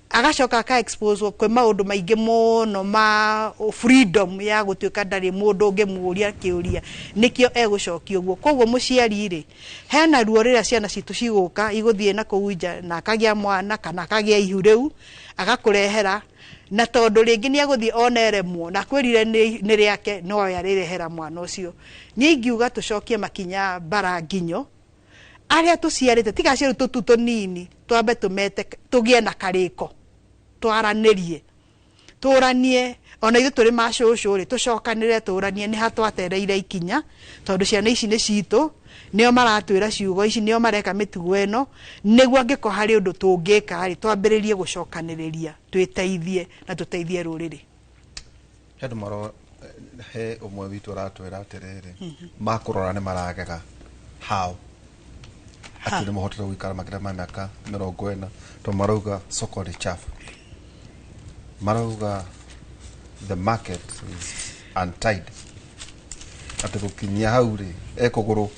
agacoka ka expose kwe maundu maingi muno ma freedom ya gutwika ndari mundu ngemuria kiuria nikio egucokio guo koguo muciari ri hena ruo riria ciana citu ciguka iguthie na kuunja na akagia mwana kana akagia ihu riu agakurehera na tondu ringi ni aguthie oneremwo na kwirire ni riake no yarirehera mwana ucio ningiuga tucokie makinya bara nginyo aria tuciarite tigaciaru tutu nini twambe tumete tugie na kariko twaranirie turanie ona ithu turi macucu ri tucokanire turanie ni hatwatereire ikinya tondu ciana ici ni citu nio maratwira ciugo ici nio mareka mitugo eno niguo ngiko hari undu tungika ri twambiririe gucokaniriria twiteithie na tuteithie ruriri hendu maro he umwe witu aratwira atiriri makurora ni maragega how ati ni mohotera gwikara makira ma miaka 40 to marauga soko ri chafu marauga the market is untied ati gukinyia hau ri ekuguru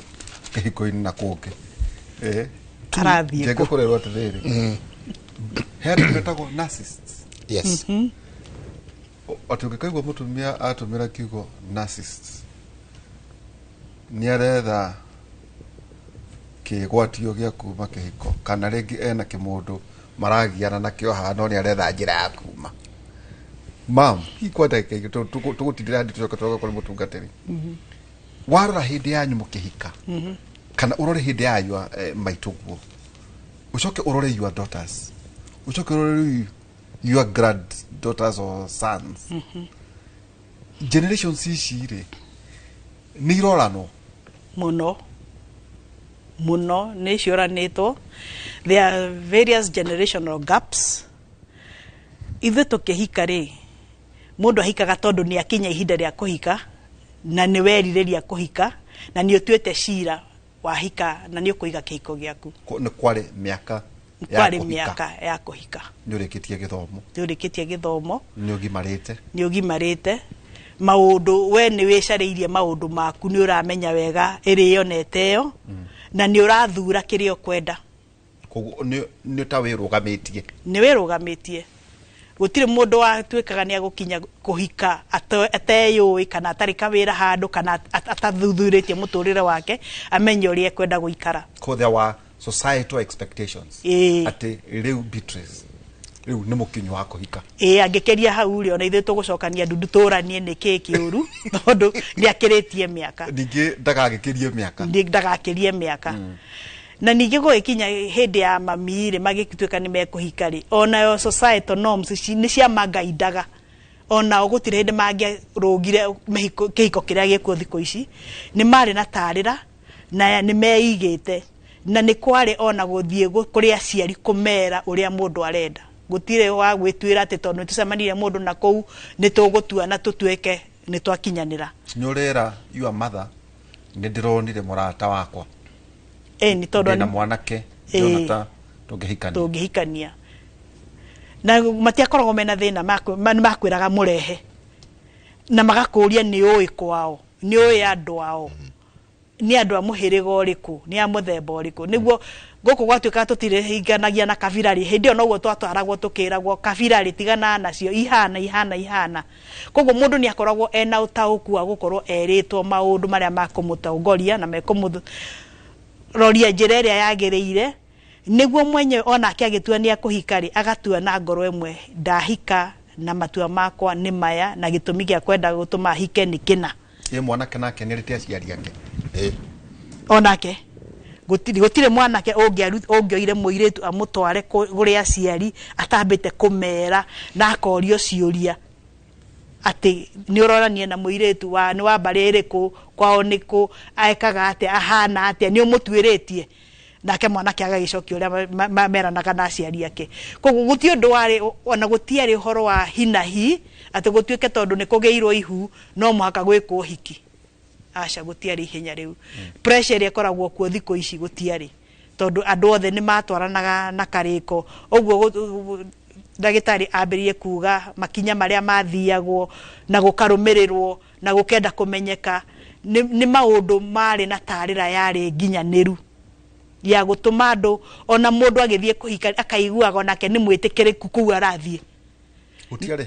kihiko-ini na kuke arathie jega kurerwo atiriri hendu metagwo narcissists Yes. ati ukikaigua mutumia atumira kiugo narcissists ni aretha kigwatio gia kuma kihiko kana ringi ena kimundu maragiana na kio hano ni aretha njira ya kuma mam ikwenda kege tugutindira ndi tucoka kwa mutungatiri warora hindi yanyu mukihika kana urore hindi yanyu maituguo ucoke urore your daughters ucoke urore your granddaughters or sons generations ici ni irorano muno ni cioranitwo there are various generational gaps ithu tukihika ri mundu ahikaga tondu ni akinya ihinda ria kuhika na ni weririria kuhika na ni utuete cira wahika na ni ukuiga kihiko giaku ni kwari miaka ya kuhika ni urikitie githomo ni ugimarite maundu we ni wicariirie maundu maku ni uramenya wega irionete yo na ni urathura kirio kwenda koguo ni ta wirugamitie gutire mundu wa twikaga ni agukinya kuhika ateyui kana atari kawira handu kana atathuthuritie muturire wake amenye uria kwenda guikara ko there were societal expectations ati riu Beatrice riu ni mukinyo wa kuhika angekeria hau ri ona ithu tugucokania ndundu turanie ni kikiuru tondu ni akiritie miaka ningi ndagakirie miaka na ningi guikinya hindi ya mamire magikitwika ni mekuhika ri ona yo societal norms ni cia magaidaga ona ugutire hindi mangirugire kihiko kiria gikuo thiko ici ni mari na tarira na ni meigite na ni kwari ona guthie kuri aciari kumera uria mundu arenda gutire wa gwitwira ati tondu tucemanire mundu na kou ni tugutua na tutweke ni twakinyanira nyorera your mother ni ndironire murata wakwa ni tondu na mwanake Jonathan tungihikania na matiakoragwo mena thina makwiraga murehe na magakuria ni ui kwao ni ui andu ao ni andu a muhiriga uriku ni a muthemba uriku niguo guku gwatuika tutire hinganagia na kabirari hindi ono guo twatwaragwo tukiragwo kabirari tigana nacio ihana koguo mundu ni akoragwo ena utauku wa gukorwo eritwo maundu maria makumutaungoria na mekumuroria njira iria yagiriire niguo mwenye ona akiagitua ni akuhikari agatua na ngoro emwe ndahika na matua makwa ni maya na gitumi gia kwenda gutuma hike ni kina mwanake nake nirite aciari ake onake gutire mwanake ongioire muiritu amutware guri aciari atambite kumera na akorio ciuria ati ni uroranie na muiretu wa ni wa mbari iriku kwao niku aekaga ati ahana ati ni umutwiritie nake mwanake agagicokio uria meranaga na aciari ake koguo guti undu wari ona gutiari horo wa hinahi ati gutuike tondu ni kugeirwo ihu no muhaka gwikwo hiki aca gutiari hinya riu pressure ikoragwo kuo thiko ici gutiari tondu andu othe ni matwaranaga na kariko oguo ndagitari ambirie kuga makinya maria mathiagwo na gukarumirirwo na gukenda kumenyeka ni maundu mari na tarira yari nginyaniru ya gutuma andu ona mundu agithie kuhika akaiguaga onake ni mwitikiriku kuu arathie gutiari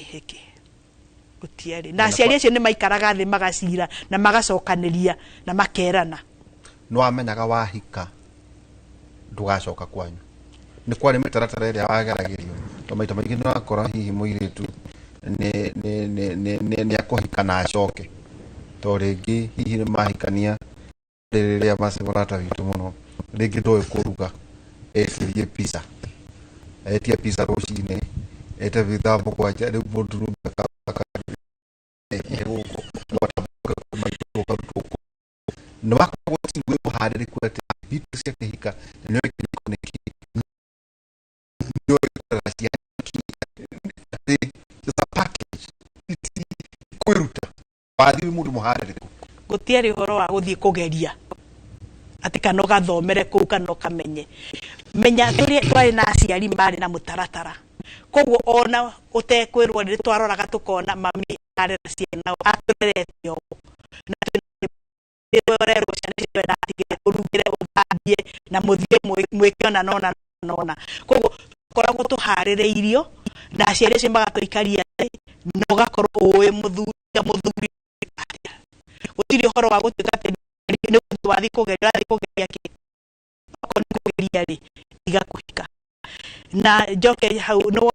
hekeke gutiari na aciari acio ni maikaraga thi magacira na magacokaniria na makerana no amenyaga wahika ndugacoka kwanyu ni kwari mitaratara iria wageragirio to maita maingi no akora hihi muiritu ni akuhika na acoke to ringi hihi ni mahikania riria macemorata witu muno ringi ndoe kuruga ecirie pizza etia pizza rucine ete vitha mugwanja riu mundu rumaka no akwo tigwe buhariri kwete bitu cia kihika no ikiniki no rasia it's a package kwiruta bathi mundu muhariri gutiari horo wa guthie kugeria ati kana gathomere ku kana kamenye menya twari na aciari mari na mutaratara koguo ona utekwirwo ni twaroraga tukona mami ari ciana atureretio na twirerwo ciana cio na tigire urugire ubambie na muthie mwikona nona koguo koragwo tuhaririirio na aciari cio magatuikaria no gakorwo uwe muthuri gutiri horo wa gutuika ati ni undu wa thikugeria ki kugeria ri igakuhika na joke hau no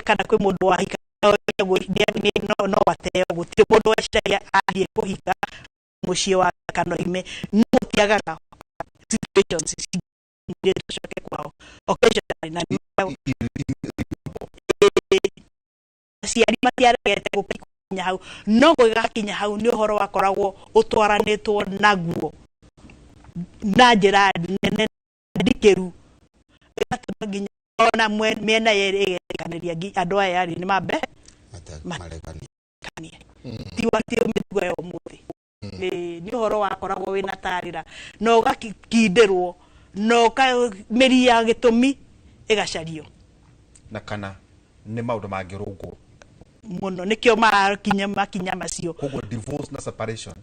kana kwi mundu wa hika no wateo gutiri mundu wa ciria athie kuhika mucie wa kanoime no tiagaga situations ndio tucoke kwao occasionally na ciari matiaregete gukinya hau no gwigakinya hau ni uhoro wakoragwo utwaranitwo naguo na njira nene ndikiru atuginya ona mena yeri kaniria andu aya yari ni mambe marekani tiwatio mitugo yo muthi ni uhoro wakoragwo wina tarira no gakindirwo no ka meri ya gitumi igacario na kana ni maundu mangirungwo muno nikio marakinya makinya macio koguo divorce na separation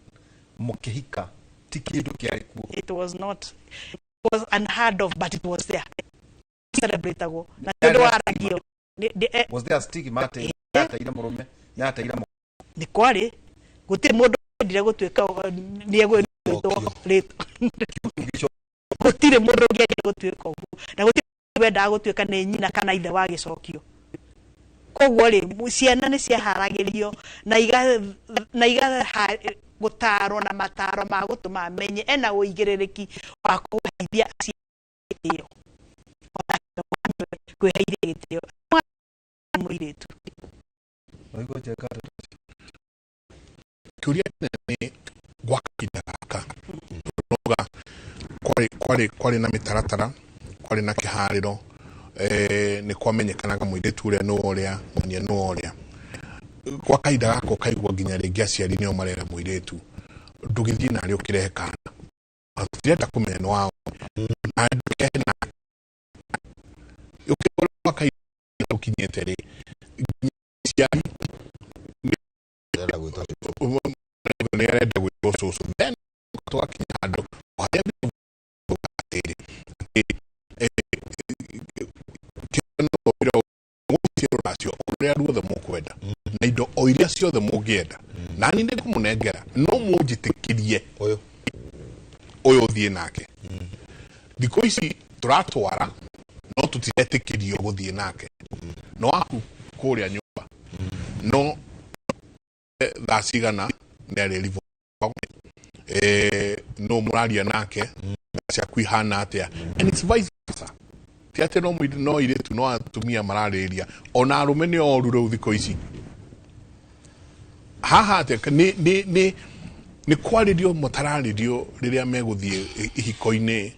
mukihika tikindu kiari ku it was unheard of but it was there celebrate na ndio waragio was there a stigma ata ira murume na ata ira ni kwari gutiri mundu ndire gutuika ni egwe rito gutiri mundu ngere gutuika na gutiri wenda gutuika ni nyina kana ithe wa gicokio koguo ri ciana ni ciaharagirio na iga gutaro na mataro ma gutuma menye ena uigiririki wa kuheithia acio kuheithia gitio muiritu oigo jekara kuria ni gwakida ka noga kwari na mitaratara kwari na kihariro ni kwamenyekanaga muiritu uria no uria munya no uria kwa kaida gako kaigwa nginya ringi aciari nio marera muiritu ndugithie na ri ukirehe kana atirenda kumenya no wao na ndukena ukibora kaida ukinyete ri ciari ndera gwito ni arenda gwito soso then twakinya andu waya atiri uria ruothe mukwenda na indo o iria ciothe mungienda na ni ndi kumunengera no munjitikirie uyu thie nake thiko ici turatwara no tutitikirio guthie nake no aku kuria nyumba no thacigana nere livo no muraria nake cia kuihana atia and it's vice versa tiate no ire tu no atumia marariria ona arume ni oru ru thiko ici haha ate ni kwaririo matararirio riria meguthie ihiko-ini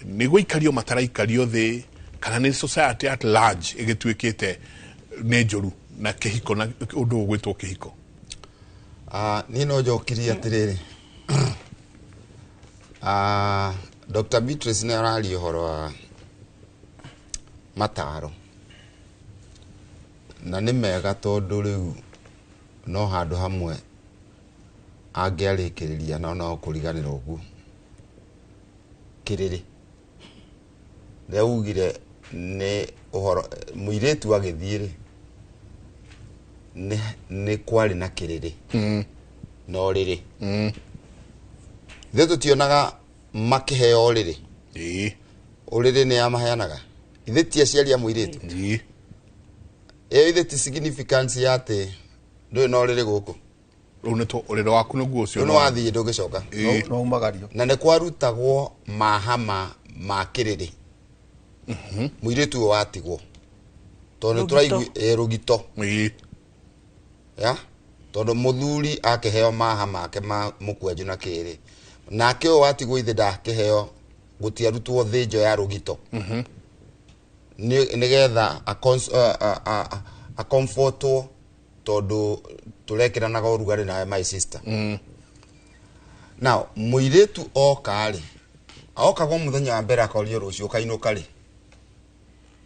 ni guikario mataraikario thi kana ni society at large igituikite ni njuru na kihiko na undu gwitwo kihiko. Ni no jokiria atiriri Dr. Beatrice ni arari uhoro wa mataro na ni mega tondu riu no handu hamwe angiarikiriria no kuriganira ugu kiriri reugire ni uhoro muiretu agithire ni kwari na kiriri no riri Ithe tutionaga makiheo riri uriri ni amaheanaga ithe ti aciari a muiretu ithe ti significance yate ndo no riri guku runeto uriro waku nuguo ucio no wathie ndugicoka no umagario na ne kwarutagwo mahama ma kiriri muiretu watigwo tondu turaigwi rugito ya tondu muthuri akiheo mahama ake ma mukwenju na kiri nake watigwo ithe ndakiheo gutiarutwo thinjo ya rugito nigetha a comfortwo tondu turekiranaga urugari na my sister now muiretu okari okagwo muthenya wa mbere akorio rucio kainuka ri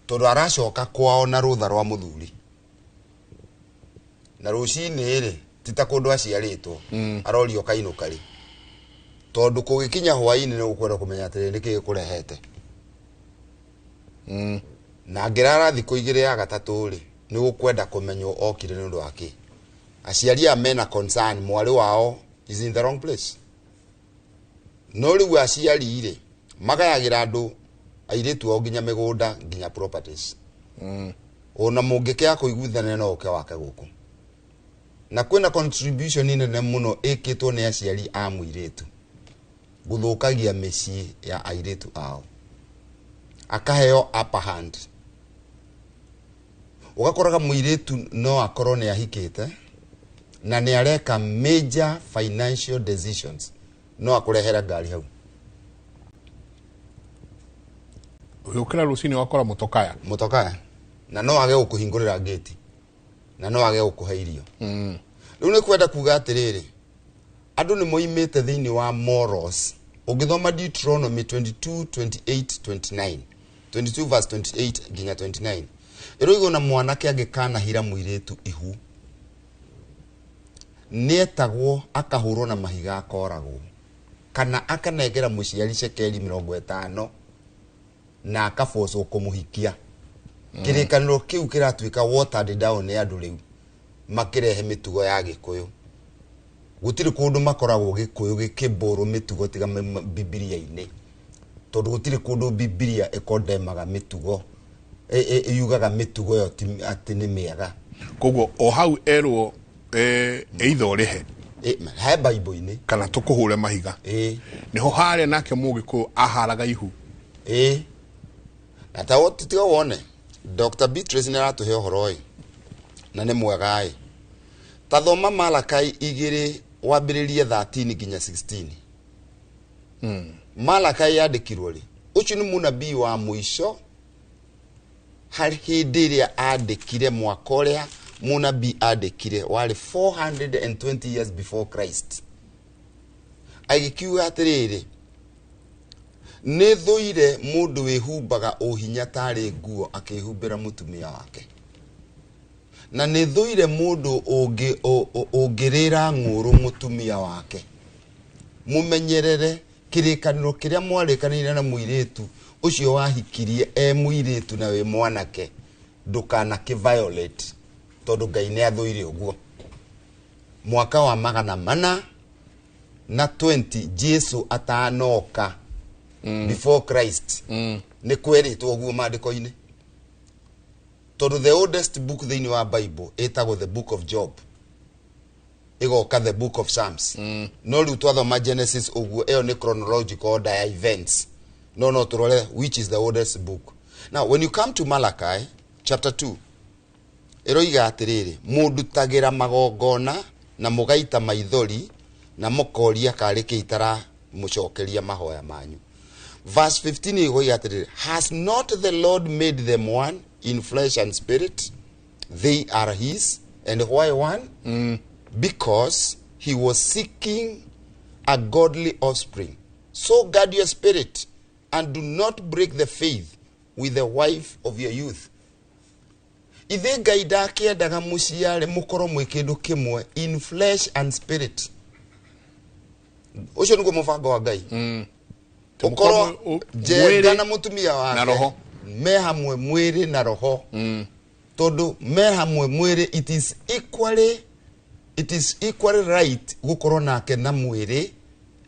tondu aracoka kwao na rutha rwa muthuri na rucini ri tita kundu aciaritwo arorio kainuka ri tondu kugikinya hwaini ni ukwenda kumenya atiri niki kurehete na ngirara thiku igiri ya gatatu ri ni gukwenda kumenywo okire ni undu wake aciari amena concern mwari wao is in the wrong place no riu aciari ri magayagira andu airetu ao nginya migunda nginya properties ona mungikia kuiguithana no uke wake guku na kwina contribution nene muno ikitwo ni aciari a muiretu guthukagia micii ya airetu ao akaheo upper hand ugakoraga muiretu no akorwo ni ahikite na ni areka major financial decisions no akurehera ngari hau ukira rucini wakora mutokaya na no age gukuhingurira gate na no age gukuhe irio riu ni kwenda kuga atiriri andu ni moimite thiini wa morals ugithoma Deuteronomy 22:28-29 22 verse 28 nginya 29 iroigo na mwanake angikana hira muiretu ihu nietagwo akahurwo na mahiga akoragwo kana akanegera muciari cekeri 50 na akafoco kumuhikia kirikaniro kiu kiratuika watered down ni andu riu makirehe mitugo ya gikuyu gutiri kundu makoragwo gikuyu gikiburu mitugo tiga Biblia-ini tondu gutiri kundu Biblia ikondemaga mitugo yugaga mitugo yo ati ni miega koguo o hau erwo either rihe he Bible-ini kana tukuhure mahiga niho haria nake mugiku aharaga ihu ata wotitiga wone Dr. Beatrice ni aratuhe uhoro na ni mwega tathoma Malakai 2 wambiririe 13 nginya 16 Malakai yandikirwo ri ucio ni munabii wa muico hari hindi iria andikire mwaka uria munabii andikire wari 420 years before Christ agikiuga atiriri ni thuire mundu wihumbaga uhinya tari nguo akihumbira mutumia wake na ni thuire mundu ungirira nguru mutumia wake mumenyerere kirikaniro kiria mwarikanire na muiretu ucio wahikirie muiretu na we mwanake ndukana ki violate tondu Ngai ni athuire uguo mwaka wa 420 Jesu atanoka before Christ ni kweritwo uguo maandiko-ini tondu the oldest book thiini wa Bible etagwo the book of Job igoka the book of Psalms no riu twathoma Genesis uguo eyo ni chronological order ya events no turore which is the oldest book. Now when you come to Malachi chapter 2 eroiga atiriri mundu tagira magongona na mugaita maithori na mukoria kari kitara mucokeria mahoya manyu. Verse 15 igoiga atiriri, has not the Lord made them one in flesh and spirit? They are his. And why one? Because he was seeking a godly offspring. So guard your spirit and do not break the faith with the wife of your youth. Ithe Ngai ndakiendaga muciare mukoro mwi kindu kimwe in flesh and spirit. Ucio niguo mubango wa Ngai. Ukoro jenda na mutumia wake na roho me hamwe mwiri na roho. Todo me hamwe mwiri, it is equally right gukoro nake na mwiri,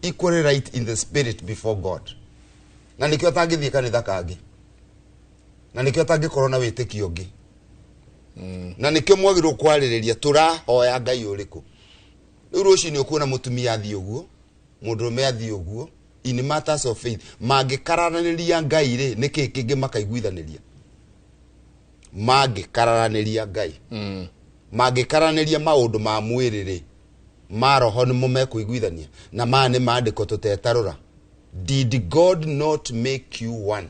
equally right in the spirit before God. Na nikio tangithie kanitha kangi, na nikio tangikorwo na witikio ngi, na nikio mwagirwo kwaririria turahoya Ngai uriku. Riu rucio ni ukuona mutumia athie uguo, mundurume athie uguo, in matters of faith mangikarananiria Ngai ri niki kingi makaiguithaniria. Mangikarananiria Ngai, mangikarananiria maundu ma mwiri ri ma roho ni mumekuiguithania, na ma ni maandiko tutetarura. Did God not make you one?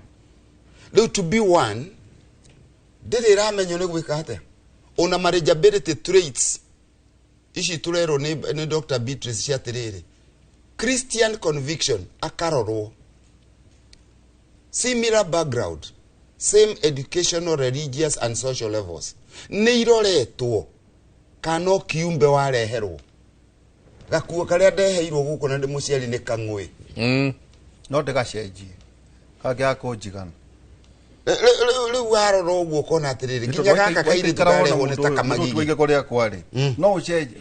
Though to be one, did he ramenyo ni gwika atia? Una marriageability traits ici turero ni Dr. Beatrice ciatiriri. Christian conviction akarorwo, similar background, same educational, religious and social levels, ni iroretwo kano kiumbe wareherwo gakuo karia ndeheirwo guku na ndi muciari ni kang'we. No ndigacenjie kangä kunjigana riu warora uguo kona atiriri kinya gaka kairi tukarehwo ni takamagigi tuige kuria kwari no ucenjie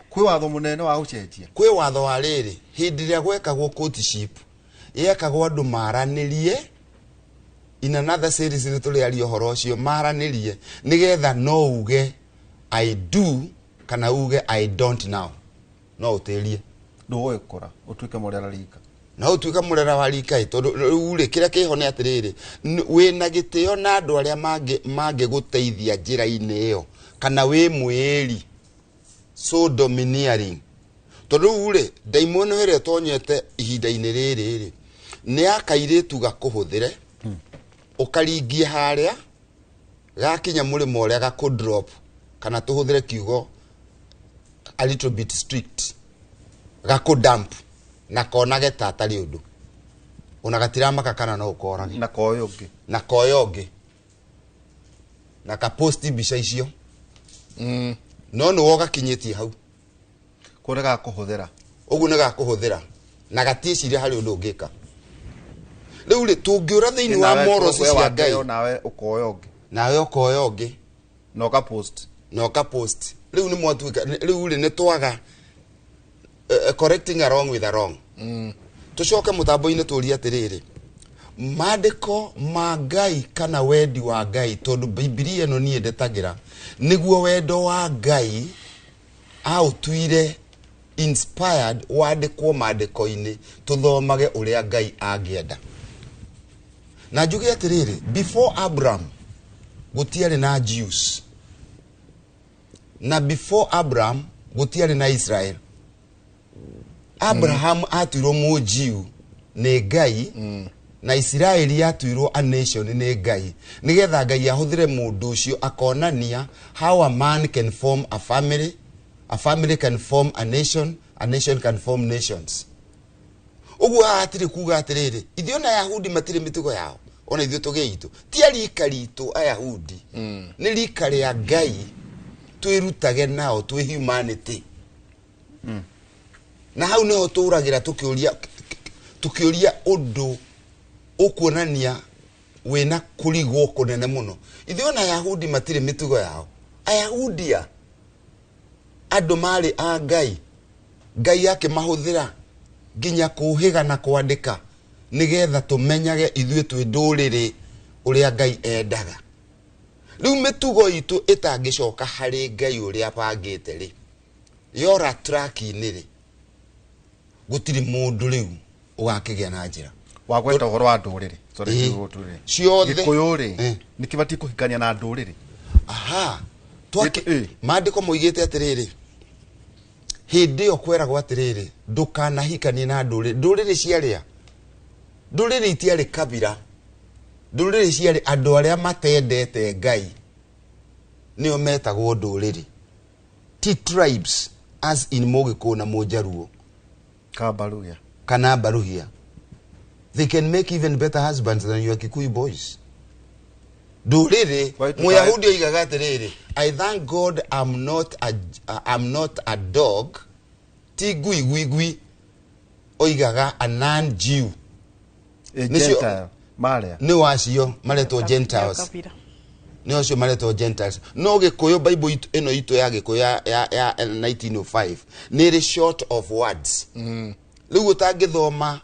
kwi watho munene wa ucenjia kwi watho wa riri hindi ria gwekagwo courtship yekagwo andu maranirie in another series ni turiaria horo ucio maranirie nigetha no uge I do kana uge I don't now no utirie nduwe kora utuike murera rika na utuika murera wa rika tondu uri kira kiho ni atiriri wina gitio na andu aria mange guteithia njira-ini iyo kana wi mwiri so domineering tondu uri daimono ere tonyete ihinda-ini riri ni akairitu gakuhuthire ukaringia haria gakinya murimo uria gakudrop kana tuhuthire kiugo a little bit strict gakudump na kona getatari undu una gatiramaka kana no ukorage na koyo ngi na ka post bica icio no no woga kinyetie hau kurega kuhuthira ugu ne gakuhuthira na gaticiria hari undu ungika riu ri tungiura thiini wa morals cia Ngai nawe ukoyo ngi no ka post riu ni mwatuika riu ri ne twaga correcting a wrong with a wrong. Tucoke mutambo-ini turia atiriri maandiko ma Ngai kana wendi wa Ngai tondu Biblia ino nie ndetagira niguo wendo wa Ngai autuire inspired wandikwo maandiko-ini tuthomage uria Ngai angienda. Na njuge atiriri before Abraham gutiari na Jews na before Abraham gutiari na Israel. Abraham atuirwo mujiu ni Ngai na Israeli atuirwo a nation ni Ngai nigetha Ngai ahuthire mundu ucio akonania how a man can form a family can form a nation can form nations. Ugu atiri kuga atiriri ithio na Yahudi matire mitugo yao ona ithio tugeitu ti rika ritu Ayahudi ni rika ria Ngai twirutage nao twi humanity. Na hau neho turagira tukiuria undu ukuonania wena kurigwo kunene muno. Ithio na Yahudi matire mitugo yao. Ayahudia andu mari a Ngai Ngai yake mahuthira ginya kuhiga na kwandika nigetha tumenyage ithio twi nduriri uria Ngai endaga. Riu mitugo itu itangicoka hari Ngai uria bangite ri yora track-ini ri gutiri mundu riu ugakigia na njira wagweta uhoro wa nduriri ciothe gikuyuri nikibati kuhikania na nduriri maandiko moigite atiriri hindi yo kweragwo atiriri ndukanahikanie na nduriri ciaria nduriri itiari kabira nduriri ciari andu aria matendete Ngai nio metagwo nduriri ti tribes as in Mogikuyu na Mujaruo Kabaruhia kana Baruhia. They can make even better husbands than your Kikuyu boys. Nduriri Muyahudi oigaga atiriri, I thank God I'm not a dog. Ti gui oigaga a non-Jew. Gentile Maria. Ni wacio maretwo Gentiles. Ni wacio maretwo Gentiles. No Gikuyu Bible ino ito ya Gikuyu ya 1905 ni short of words. Riu utangithoma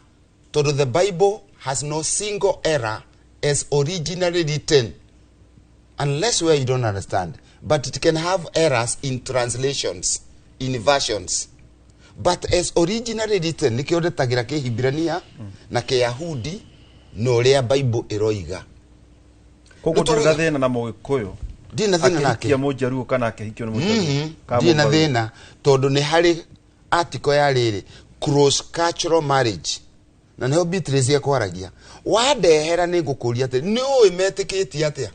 tondu the Bible has no single error as originally written. Unless where you don't understand. But it can have errors in translations, in versions. But as originally written, nikio ndetagira Kihibirania na Kiyahudi no ria Bible iroiga. Koguo ndina thina na Mugikuyu. Ndina thina nake. Akia Mujaruo kana akihikio na Mujaruo. Ndina thina tondu ni hari article ya riri cross cultural marriage. Na neho Beatrice yakwaragia. Wadehera ni ngukuria ati ni oi metikitie atia.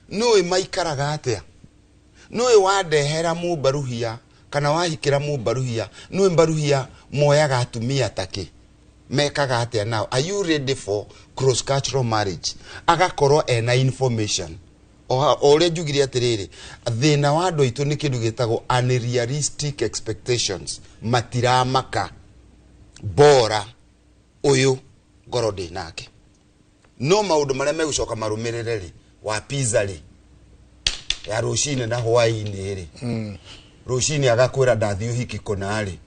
Nui maikaraga atia. Nui wadehera Mubaruhia kana wahikira Mubaruhia, nui Baruhia moyaga atumia take. Mekaga atia now. Are you ready for cross cultural marriage? Agakorwo ena information. Ore njugire atiriri, thina wa andu itu ni kindu gitagwo unrealistic expectations. Matiramaka bora uyu ngoro ndi nake. No maundu maria megucoka marumirire ri wa pizza ri ya rucini na hwaini ri rucini agakwira ndathi uhiki konari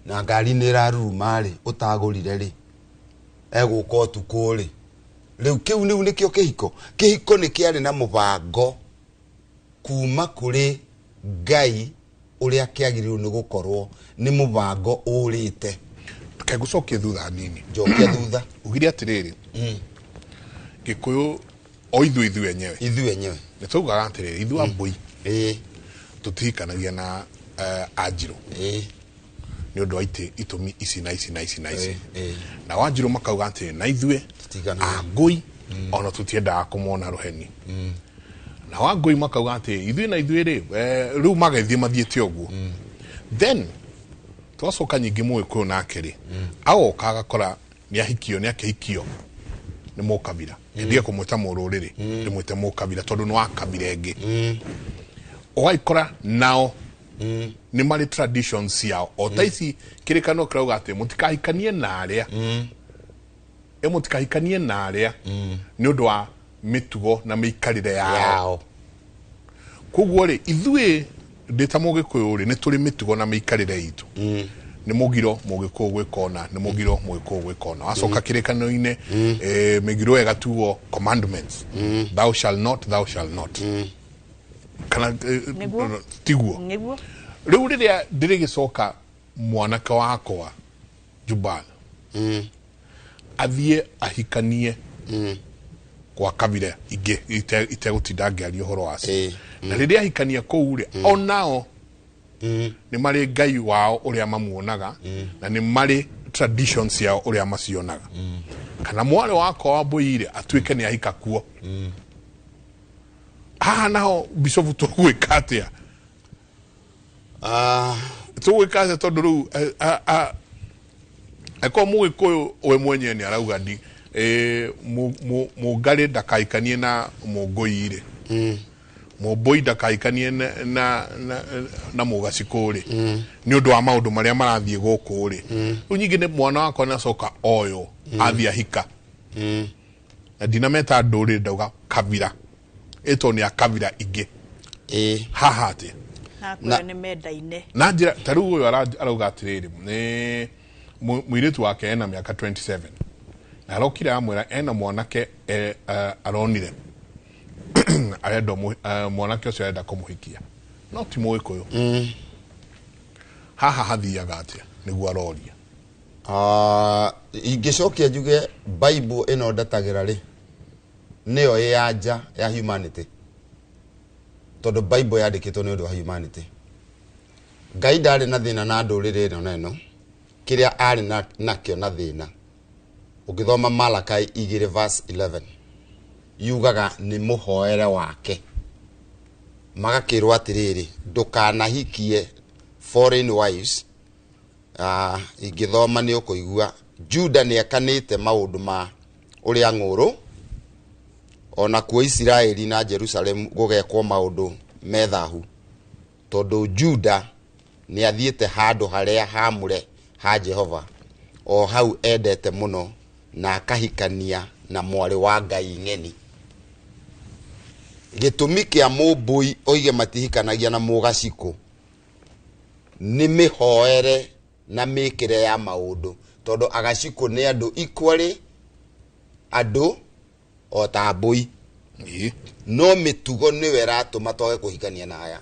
na ngari ni raruruma ri utagurire ri eguka utuku ri riu kiu nikio kihiko ni kiari na mubango kuma kuri Ngai uria kiagirirwo ni gukorwo ni mubango urite. Kagucokia thutha nini Njokia thutha ugire atiriri Gikuyu o ithu enyewe nitugaga atiriri ithu ambui tutikanagia na Anjiru ni undu aite itumi ici na ici na Wanjiru makauga atiri na ithue Angui ona tutiendaga kumona ruheni na Wangui makauga atiri ithue na ithue ri riu magethie mathiete oguo then twacoka nyingi Mugikuyu nake ri agoka agakora ni ahikio ni akihikio ni mukabira ndia kumwita mururiri ndimwite mukabira tondu ni wakabira engi ogaikora nao ni mari traditions yao o taici kirikano krauga ati mutikahikanie na aria mutikahikanie na aria ni undu wa mitugo na miikarire yao koguo ri ithue ndita Mugikuyu ri ni turi mitugo na miikarire itu ni mugiro Mugikuyu gwikona ni mugiro Mugikuyu gwikona acoka kirikano-ine migiro egatuo commandments thou shall not kana tiguo riu riria ndirigicoka mwanake wakwa Jubal athie ahikanie kwa kabira ingi itegutinda ngiaria uhoro wacio na riria ahikania kou ri onao ni mari Ngai wao uria mamuonaga na ni mari traditions yao uria macionaga kana mwale wako waboire atuike ni ahika kuo nao bisofu tugwika atia tugwika atia tondu riu eko Mugikuyu we mwenye ni arauga ndi mugari ndakaikanie na Mugui ri Muboi ndakaikanie na Mugaciku ri ni undu wa maundu maria marathie guku ri unyingi ni mwana wako na coka oyo athia hika ndinameta nduri ndauga kabira eto ni akabira ingi haha ati na ni mendaine na njira taru uyu arauga atiriri ni mwiritu wake ena miaka 27 na arokira amwira ena mwanake aronire arenda mwanake ucio arenda kumuhikia no ti Mugikuyu haha hathiaga atia niguo aroria ingicokia njuge Bible ino ndatagira ri niyo yanja ya humanity tondu Bible yandikitwo ni undu wa humanity Ngai ndarĩ na thĩna na ndũrĩrĩ ĩno neno kĩrĩa arĩ nakĩo na thĩna ũngĩthoma Malakai 2 verse 11 yugaga nĩ mũhoere wake magakĩrwo atĩrĩrĩ ndũkanahikie foreign wives. Ingĩthoma nĩ ũkũigua Juda nĩakanĩte maũndũ ma ũrĩa ng'ũrũ ona kuo Isiraeli na Jerusalem gũgekwo maũndũ methahu tondũ Juda nĩ athiĩte handũ harĩa hamũre ha Jehova o hau endete mũno na akahikania na mwarĩ wa Ngai ng'eni. Gĩtũmi kĩa mũmbũi oige matihikanagia na mũgacikũ nĩ mĩhoere na mĩkĩre ya maũndũ tondũ agacikũ nĩ andũ equally andũ o ta mbũi no mĩtugo nĩwe ratũma twage kũhikania na aya.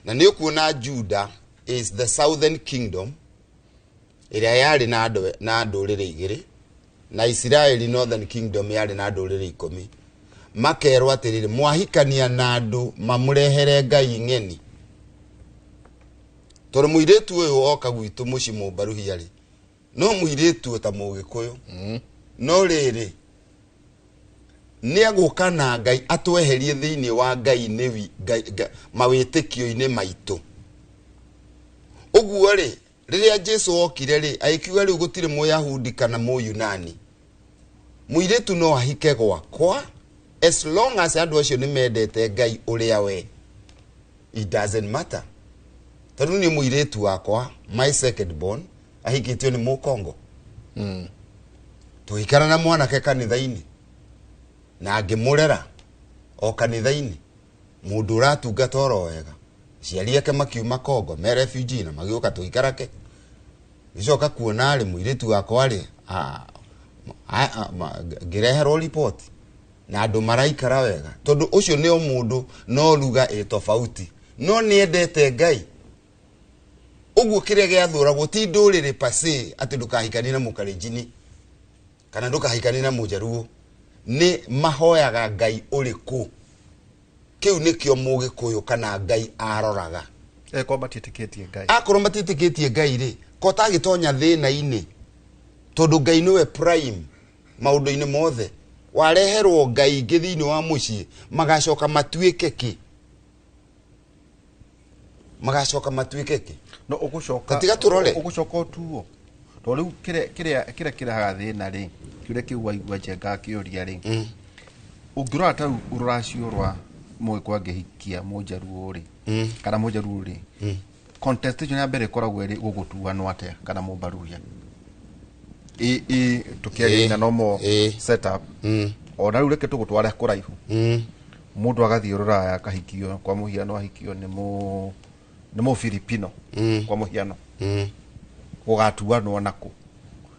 Na nĩ ũkuona Juda is the southern kingdom ĩrĩa yarĩ na ndũrĩrĩ igĩrĩ na Israeli northern kingdom yarĩ na ndũrĩrĩ 10. Makerwo atĩrĩrĩ mwahikania na andũ mamũrehere Ngai ng'eni. Tondũ mũirĩtu ũyũ oka gwitũ mũciĩ Mũmbaruhia rĩ no mũirĩtu ta Mũgĩkũyũ no rĩrĩ nĩ agũka na Ngai atweherie thĩinĩ wa Ngai nĩ mawĩtĩkio-inĩ maitũ. Ũguo rĩ rĩrĩa Jesu okire rĩ aikiuga rĩu gũtirĩ Mũyahudi kana Mũyunani mũirĩtu no ahike gwakwa as long as andũ acio nĩ mendete Ngai ũrĩa we. It doesn't matter. Tondũ nĩ mũirĩtu wakwa my second born ahikĩtio nĩ Mũkongo. Tũikara na mwanake kanitha-inĩ na ngĩmũrera o kanitha-inĩ mũndũ ũratungata oro wega ciari ake makiuma Kongo me refugee na magĩũka tũikarake gĩcoka kuona rĩ mũirĩtu wakwa rĩ ngĩreherwo report na andũ maraikara wega tondũ ũcio nĩ o mũndũ no ruga tofauti no nĩ endete Ngai. Ũguo kĩrĩa gĩathũragwo ti ndũrĩrĩ pase atĩ ndũkahikanie na Mũkalenjini kana ndũkahikanie na Mũjaruo nĩ mahoyaga Ngai ũrĩkũ. Kĩu nĩkĩo Mũgĩkũyũ kana Ngai aroraga. Eko matĩtĩkĩtie Ngai. Akorwo matĩtĩkĩtie Ngai rĩ ko tagĩtonya thĩna-inĩ tondũ Ngai nĩwe prime maũndũ-inĩ mothe. Wareherwo Ngai thĩinĩ wa mũciĩ magacoka matuĩke kĩ? Magacoka matuĩke kĩ? No ũgũcoka tiga tũrore ũgũcoka tuo to rĩu kĩrĩa kĩrahaga thĩna rĩ kĩrĩa kĩu waigua Njenga akĩũria rĩ ũngĩrora ta rũracio rwa Mũgĩkũyũ angĩhikia Mũjaruo rĩ kana Mũjaruo rĩ contestation ya mbere ĩkoragwo ĩrĩ gũgũtuanwo atĩa kana Mũmbaruhia tukĩaria no mo setup ona rĩu reke tũgũtware kũraihu mũndũ agathiĩ Rũraya akahikio kwa mũhiano ahikio nĩ Mũfilipino kwa mũhiano gũgatuanwo nako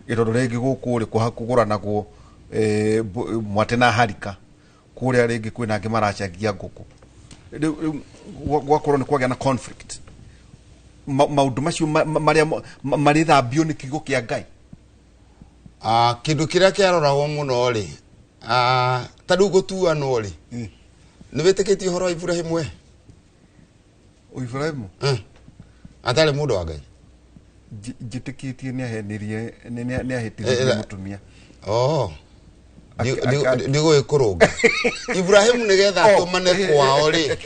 ĩtondũ rĩngĩ gũkũ rĩ kũgũranagwo mwate na harika kũrĩa rĩngĩ kwĩna angĩ maracagia ngũkũ gwakorwo nĩ kwagĩa na conflict maũndũ macio marĩ thambio nĩ kiugo kĩa Ngai. Kĩndũ kĩrĩa kĩaroragwo mũno rĩ ta rĩu gũtuanwo rĩ nĩ wĩtĩkĩtie ũhoro wa Ibrahimu we? Ibrahimu atarĩ mũndũ wa Ngai njĩtĩkĩtie nĩ ahĩtithĩtie mũtumia. Nĩgũgĩkũrũnga Ibrahimu nĩgetha atũmane kwao rĩ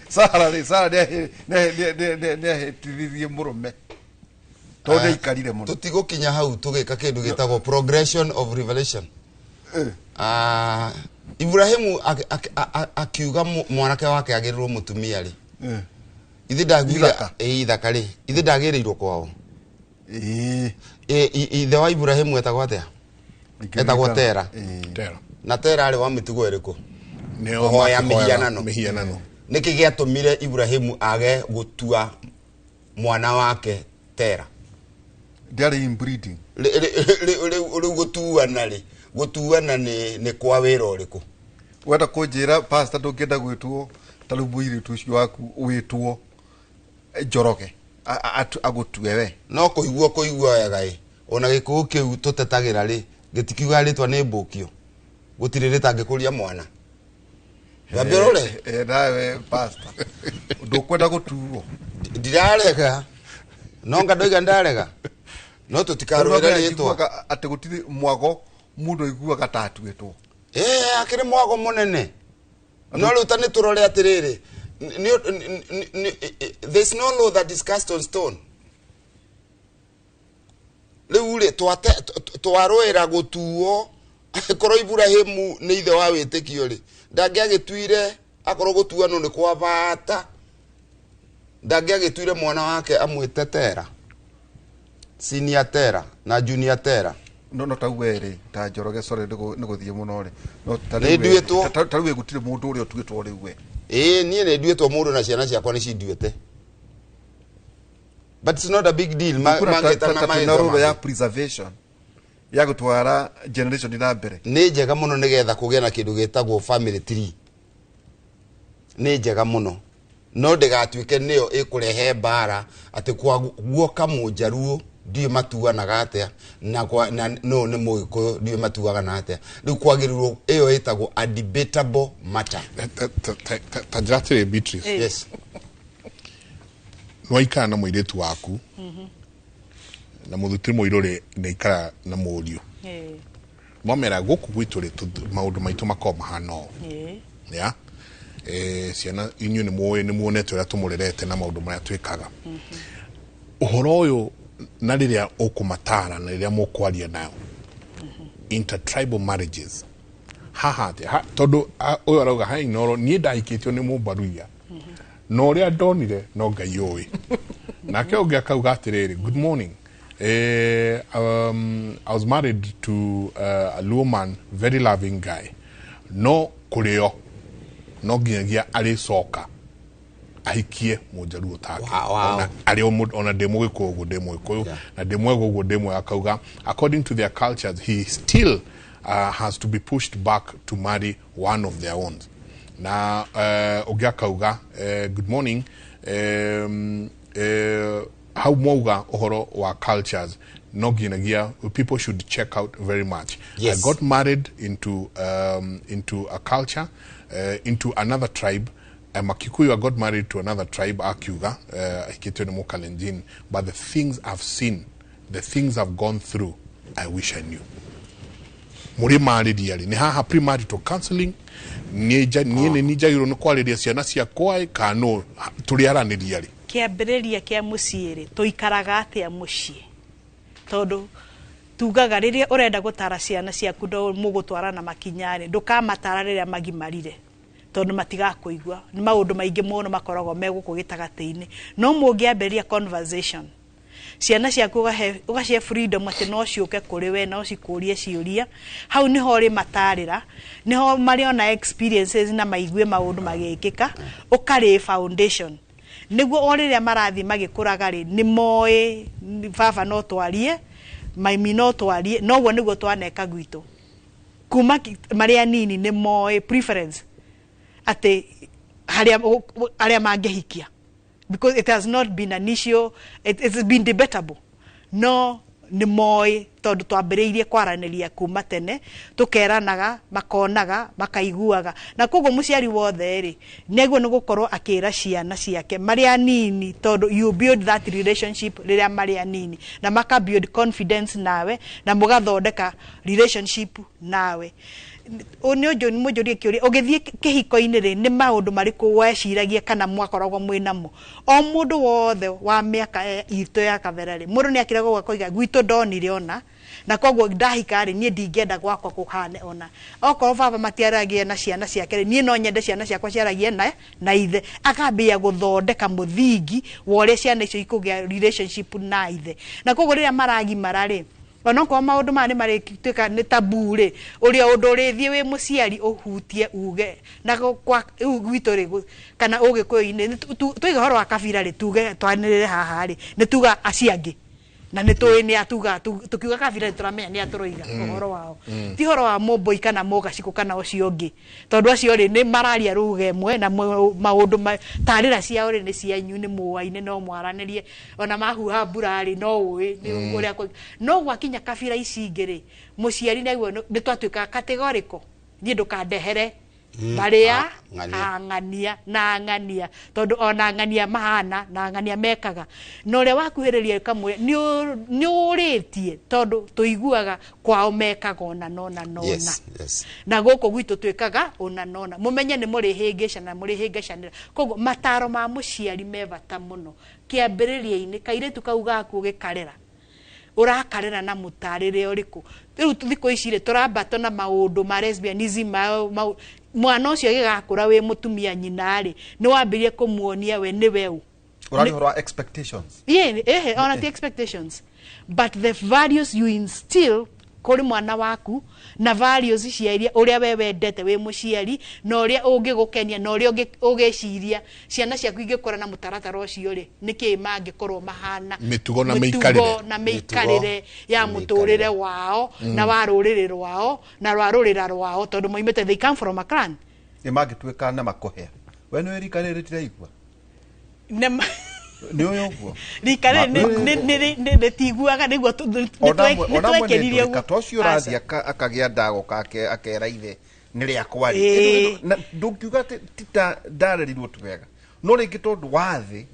Sara nĩahĩtithirie mũrũme tondũ ikarire mũno. Tũtigũkinya hau tũgĩka kĩndũ gĩtagwo progression of revelation. Ibrahimu akiuga mwanake wake agĩrĩrwo mũtumia rĩ ithe ndagwire ithaka rĩ ithe ndagĩrĩirwo kwao. Ithe wa Ibrahimu etagwo atĩa? Etagwo Tera. Na Tera arĩ wa mĩtugo ĩrĩkũ? Kũhoya mĩhianano. Nĩkĩ gĩatũmire Ibrahimu age gũtua mwana wake Tera? Ndĩarĩ inbreeding. Rĩu gũtuana nĩ kwa wĩra ũrĩkũ? Wenda kũnjĩra pastor ndũngĩenda gwĩtwo ta rĩu mũirĩtu ũcio waku wĩtwo Njoroge agũtue we? No kũigua wega ĩ ona gĩkũũ kĩu tũtetagĩra rĩ gĩtikiuga rĩtwa nĩ mbũkio gũtirĩ rĩtangĩkũria mwana. Wabirole nawe pastor ndukwenda gutuo ndirarega nonga ndoiga ndarega no tutikarwira ritwa ati gutiri mwago mundu iguaga tatuetwo akiri mwago munene no ruta ni turore atiriri there's no law that is cast on stone leure twarwira gutuo akoro Ibrahimu ni ithe wa witikio ri ndangiagituire akoro gutua no ni kwa bata ndangiagituire mwana wake amwite Tera senior Tera na junior Tera no tawere ta Njoroge sorry ni guthie muno ri no taruwe gutire mundu uri otugitwo riwe nie ne nduetwo mundu na ciana ciakwa ni cinduete but it's not a big deal mangeta na mai ya preservation ya gutwara generation ina mbere ni njega muno nigetha kugia na kindu getagwo family tree ni njega muno no ndigatuike niyo ikurehe bara ati kwa guoka munjaruo ndiye matuanaga atia na kwa no ni muiko ndiye matuaga na atia riu kwagirirwo iyo itagwo a debatable matter tajatire Beatrice yes noikana na muiretu waku na muthutiri muirore ne ikara na murio momera goku gwitore maundu maitu makoma hano ya ciana inyu ni muonete ura tumurerete na maundu maya twikaga uhoro uyu na riria ukumatara na riria mukwaria nayo intertribal marriages todo uyu arauga ha inoro ni ndahikitio ni mumbaruia no ria ndonire no ngai oi nake ungi akauga atiriri good morning I was married to a Luo man, very loving guy. No kureo, no ginyagia ari soka. Ahikie mujaruo take. Ona ari ona demo iko demo iko na demo ego demo akauga. According to their cultures, he still has to be pushed back to marry one of their own. Na ogia kauga good morning. How moga ohoro wa cultures no ginagia people should check out very much. Yes. I got married into a culture into another tribe. Makikuyu, I got married to another tribe, Akiuga, Ikitwene Kalenjin. But the things I've seen, the things I've gone through, I wish I knew. Muri married yali ni ha premarital counseling nija yuro no kwaleria ciana cia kwai kano turiaraniri yali kiambiriria kia muciiri tuikaraga atia mucii tondu tugaga riria urenda gutara ciana ciaku ndo mugutwara na makinyari ndukamatara riria magimarire tondu matigakuigua ni maundu maingi muno makoragwo megukugitagatiini no mungiamberia conversation ciana ciaku ugacie freedom ati no ciuke kuri we no cikurie ciuria hau niho ri matarira niho mariona experiences na maigue maundu magikika ukari foundation niguo oriria marathi magikuraga ri ni moe baba no twarie maimi no twarie noguo niguo twaneka gwitu kuma maria nini ni moe preference ati haria mangehikia because it has not been an issue, it's been debatable. No ni moi tondu twambiriirie kwaraniria kuma tene tukeranaga makonaga makaiguaga na koguo muciari wothe ri neguo nigukorwo akira ciana ciake maria nini tondu you build that relationship riria maria nini na maka build confidence nawe na mugathondeka relationship nawe onyo jo mujorie kiuri ogithie kihiko-ini ri ni maundu mariku weciragia kana mwakoragwo mwinamo o mundu wothe wa miaka itu ya kavera ri mundu ni akirago gwakoiga gwitu ndonire ona na koguo ndahika ri nie ndingenda gwakwa kuhane ona okorwo baba matiaragie na ciana ciake ri nie no nyende ciana ciakwa ciaragie na ithe akambia guthondeka muthingi wore ciana icio ikugia relationship na ithe na koguo riria maragi marari ono kwa maundu mane marikituika ni tabu ri uria undu rithie wi muciari uhutie uge na kwa gwitu ri kana ugikuyu-ini tuiga horo wa kabira ri tuge twanirire haha ri ni tuga aciangi na ni tuwi ni atuga tukiuga kabira turamenya ni aturoiga horo wao ti horo wa moboi kana mogaciku kana ucio ungi tondu acio ri ni mararia ruge mwe na maundu tarira ciao ri ni cianyu ni muwaine no mwaranirie ona mahuha mbura ri no uwi ni uria no gwakinya kabira ici ingiri muciari naguo ni twatuika categorical ni ndukandehere baria ng'ania. ang'ania na ang'ania tondu ona ang'ania mahana na ang'ania mekaga no ria wakuhiriria kamwe ni uritie tondu tuiguaga kwao mekaga ona nona Yes. na goko gwitu twikaga ona nona mumenye ni muri hingisha na muri hingishanira koguo mataro ma muciari mevata muno kiambiriria-ini kairetu kau gaku gikarera urakarera na mutarire uriku riu thiko ici ri turabato na maundu ma lesbianism mwana ucio gigakura wi mutumia nyina ri ni wambirie kumuonia we ni weu urari horo expectations on the expectations but the values you instill kuri mwana waku na values ciaria uria we wendete we muciari na uria ungigukenia na uria ugeciria ciana ciaku ingikora na mutaratara ucio ri niki mangikorwo mahana mitugo na meikarire ya muturire wao na wa ruriri rwao na rwa rurira rwao tondu moimete they come from a clan imagituika na makohea we ni rikarire tiraigua ni uyo guo rikare ne tiguaga niguo twekeririe guo katocio rathi akagia ndago kake akera ithe ni ria kwari ndungiuga tita ndarerirwo twega no ringi tondu wathi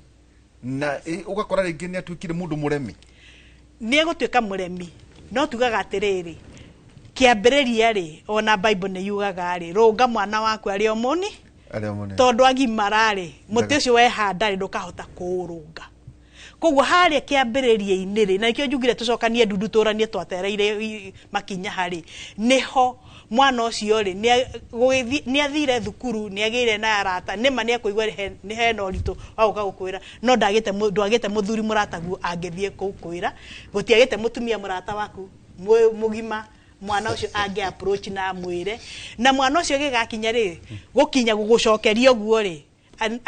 na ugakora ringi ni atwikire mundu muremi ni egutwika muremi no tugaga atiriri kiambiriria ri ona bible ni yugaga ri runga mwana waku ari omoni tondu agimarari muti ucio wehanda ri ndukahota kuurunga koguo haria kiambiriria-ini ri na nikio njugire tucokanie ndundu turanie twatereire makinya hari niho mwana ucio ri ni athire thukuru ni agire na arata nima ni akuigwa ni hena uritu wa guka gukwira no ndagite muthuri murata guo angithie kukwira gutiagite mutumia murata waku mugima mwana ucio ange approach na mwire na mwana ucio gigakinya ri gukinya gugucokeria guo ri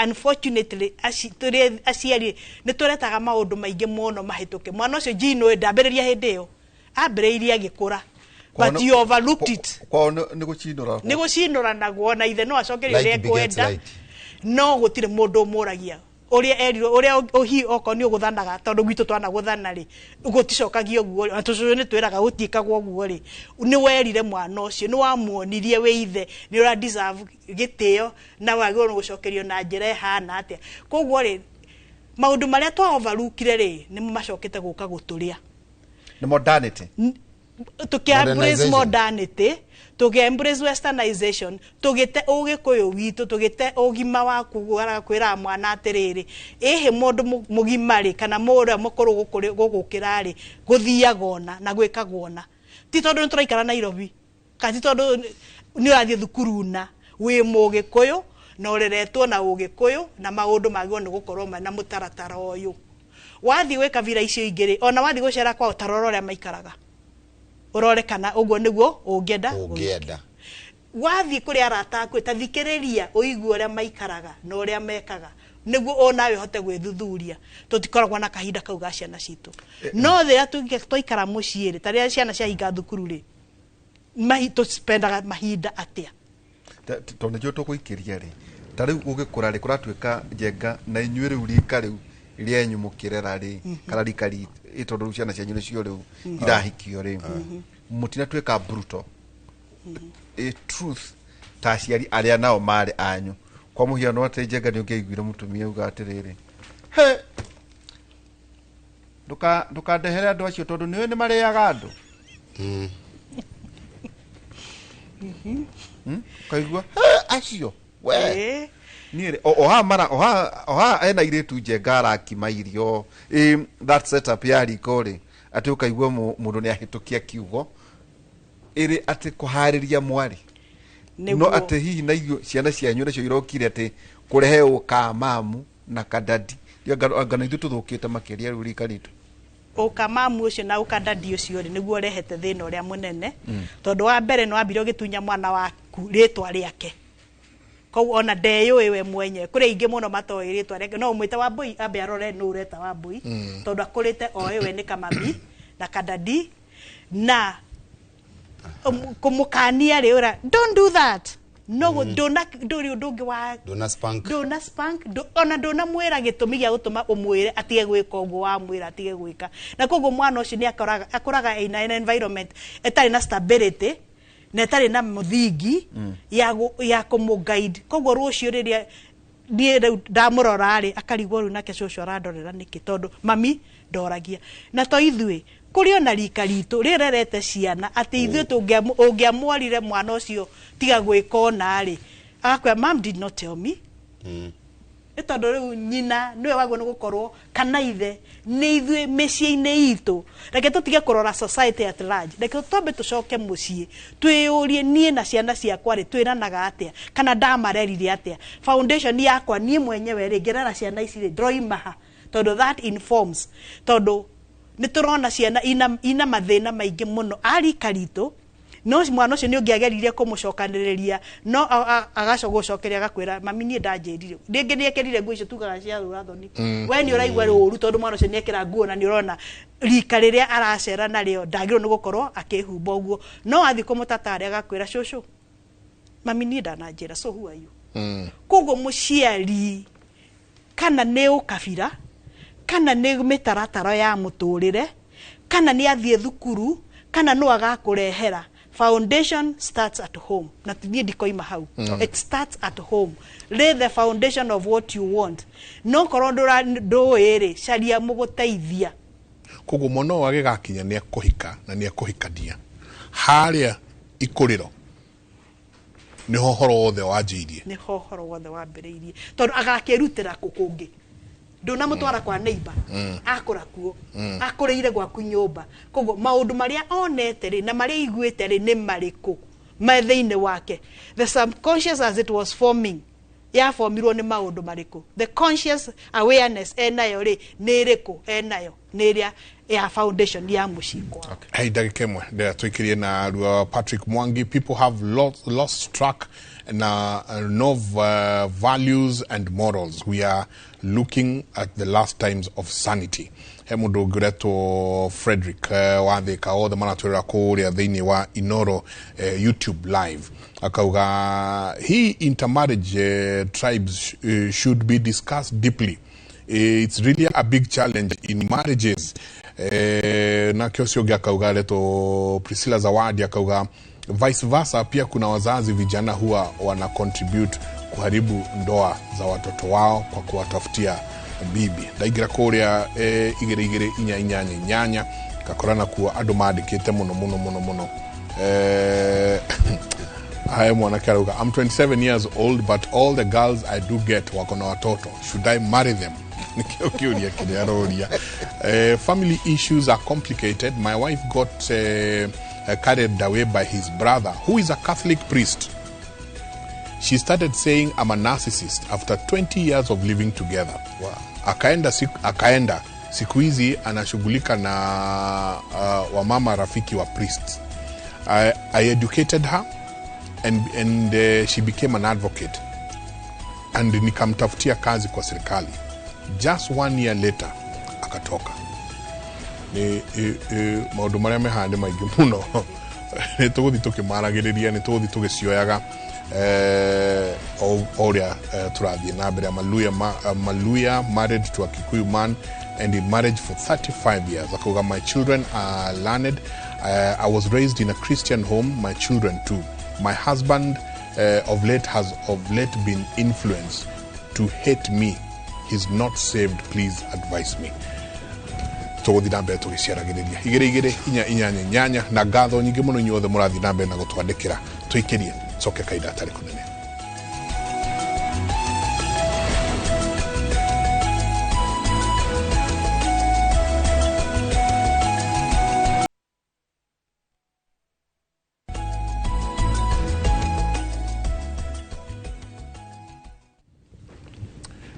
unfortunately aciari ni turetaga maundu maingi muno mahituke mwana ucio jino ndambiriria hindi yo ambiriirie agikura but you overlooked it kwao ni gucinura naguo na ithe no acokerio ria kwenda no gutire mundu muragia uria eriro uria uhi oko ni uguthanaga tondu gwitu twana guthana ri guticokagio guo atucu ni twiraga gutiikagwo guo ri ni werire mwana ucio ni wamuonirie we ithe ni ura deserve gitio na wagiro gucokerio na njira hana atia koguo ri maundu maria twa overlookire ri ni macokete guka guturia ni modernity embrace modernity embrace westernization tugite ugikuyu witu tugite ugima waku kwira mwana atiriri ehe mundu mugimari kana mura mukuru gukukira ri guthiagona na gwikagwona ti tondu ni turaikara Nairobi kandi tondu ni urathie thukuru na wi mugikuyu na ureretwo na ugikuyu na maundu magio ni gukorwo na mutaratara uyu wathi weka vira icio ingiri ona wathi gucera kwa utaroro ria maikaraga urorekana uguo niguo ungienda wathi kuri arata kwita thikiriria uigua uria maikaraga na uria mekaga niguo onawe hote gwithuthuria tutikoragwa na kahinda kau ga ciana citu no thira twaikara muciiri taria ciana ciahinga thukuru ri mahito spendaga mahinda atia tondu jo tukuikiria ri tariu ugikura ri kuratwika njenga na inyuĩ riu rika riu rienyu mukirera ri kana rikari itondu ciana cianyu nicio riu irahikio ri mutina twika brutal a truth ta ciari aria nao mari anyu kwa muhiano ati njenga ni ungeiguire mutumia uga atiriri he ndukandehere andu acio tondu niwe ni mariaga andu kaigua acio we niere oha ena iretu njenga arakima irio that setup ya rikori ati ukaigua mundu ni ahitukia kiugo iri ati kuhariria mwari no ati hihi na iyo ciana cianyu nacio irokire ati kurehe ukamamu na kadadi ngana ithu tuthukite makiria riu rikaritu ukamamu ucio na ukadadi ucio ri niguo rehete thina uria munene tondu wa mbere no ambire gitunya mwana waku ritwa riake kou ona ndeyo iwe mwenye kuri ingi muno matoi ritwa riake no mwita wa boy ambe arore no ureta wa boy tondu akurite o iwe ni kamami na kadadi na kumukania ri ura don't do that no ndungi wa dona spank ona ndona mwira gitumi gia gutuma umwire atige gwika uguo wa mwira atige gwika na koguo mwana ucio ni akoraga in an environment etari na stability netari na muthingi ya kumuguide koguo rucio riria nie ndamurora ri akarigwo ru nake cucu arandorera niki tondu mami ndoragia na to ithui kuri ona rika ritu rirerete ciana ati ithui tungiamwarire mwana ucio tiga gwika ona ri akwa mom did not tell me etondo riu nyina niwe wagwo gukorwo kana ithe ni ithui micii-ini itu reke tutige kurora society at large reke twambe tucoke mucii twiyurie nie na ciana ciakwa ri twiranaga atia kana ndamarerire atia foundation yakwa nie mwenyewe ri ngerera ciana ici ri droimaha tondu that informs tondu ni turona ciana ina mathina maingi muno ari karitu no mwana ucio ni ungiageririe kumucokaniriria no agacogocokeria agakwira mami nie ndanjirire ringi ni ekerire nguo icio tugaga cia rurathoni we ni uraigwa ruru tondu mwana ucio ni ekira nguo na ni urona rika riria aracera nario ndagirwo ni gukorwo akihumba uguo no athi kumutatari agakwira cucu mami nie ndananjira so who are you koguo muciari kana ni ukabira kana ni mitaratara ya muturire kana ni athie thukuru kana no agakurehera foundation starts at home na nie ndikoima hau it starts at home lay the foundation of what you want no korondora ndoere caria muguteithia koguo mono wage gakinya ni akuhika na ni akuhikania haria ikuriro ni hohoro wothe wanjirie ni hohoro wothe wambiriirie tondu agakirutira kukungi ndona mutwara kwa neighbor akura kuo akureire gwaku nyumba koguo maundu maria onete ri na maria iguite ri ni mariku matheine wake the subconscious as it was forming ya formirwo ni maundu mariku the conscious awareness enayo ri ni iriku enayo ni ria ya foundation ya mushikwa hey dagikemwe ndia twikirie na Patrick Mwangi. People have lost track na values and morals. We are looking at the last times of sanity. Hemudo Greto Frederick wathika othe manatwira kuria thiini wa Inoro YouTube live akauga he intermarriage tribes should be discussed deeply. It's really a big challenge in marriages. Na kiosio gya kauga leto Priscilla Zawadi akauga vice versa pia kuna wazazi vijana huwa wana contribute kuharibu ndoa za watoto wao kwa kuwatafutia bibi. Daigira korea igere inyanya kakorana kuwa ado madikete muno I am I'm 27 years old but all the girls I do get wako na watoto. Should I marry them? Family issues are complicated. My wife got carried away by his brother, who is a Catholic priest. She started saying I'm a narcissist after 20 years of living together. Wow. Akaenda siku hizi anashughulika na wamama rafiki wa priests. I educated her and she became an advocate. And nikamtafutia kazi kwa serikali. Just 1 year later akatoka. Maudu maria mehande maingi muno ni tuguthi tukimaragiriria ni tuguthi tugicioyaga oria turathie na mbere. Maluya married to a Kikuyu man and in marriage for 35 years. Akauga my children are learned. I was raised in a Christian home, my children too. My husband of late been influenced to hate me. He's not saved, please advise me. Tuguthi na mbere tugiciaragiriria igere inyanya na ngatho nyingi muno inyuothe murathi na mbere na gutwandikira twikirie coke kaida atari kunene.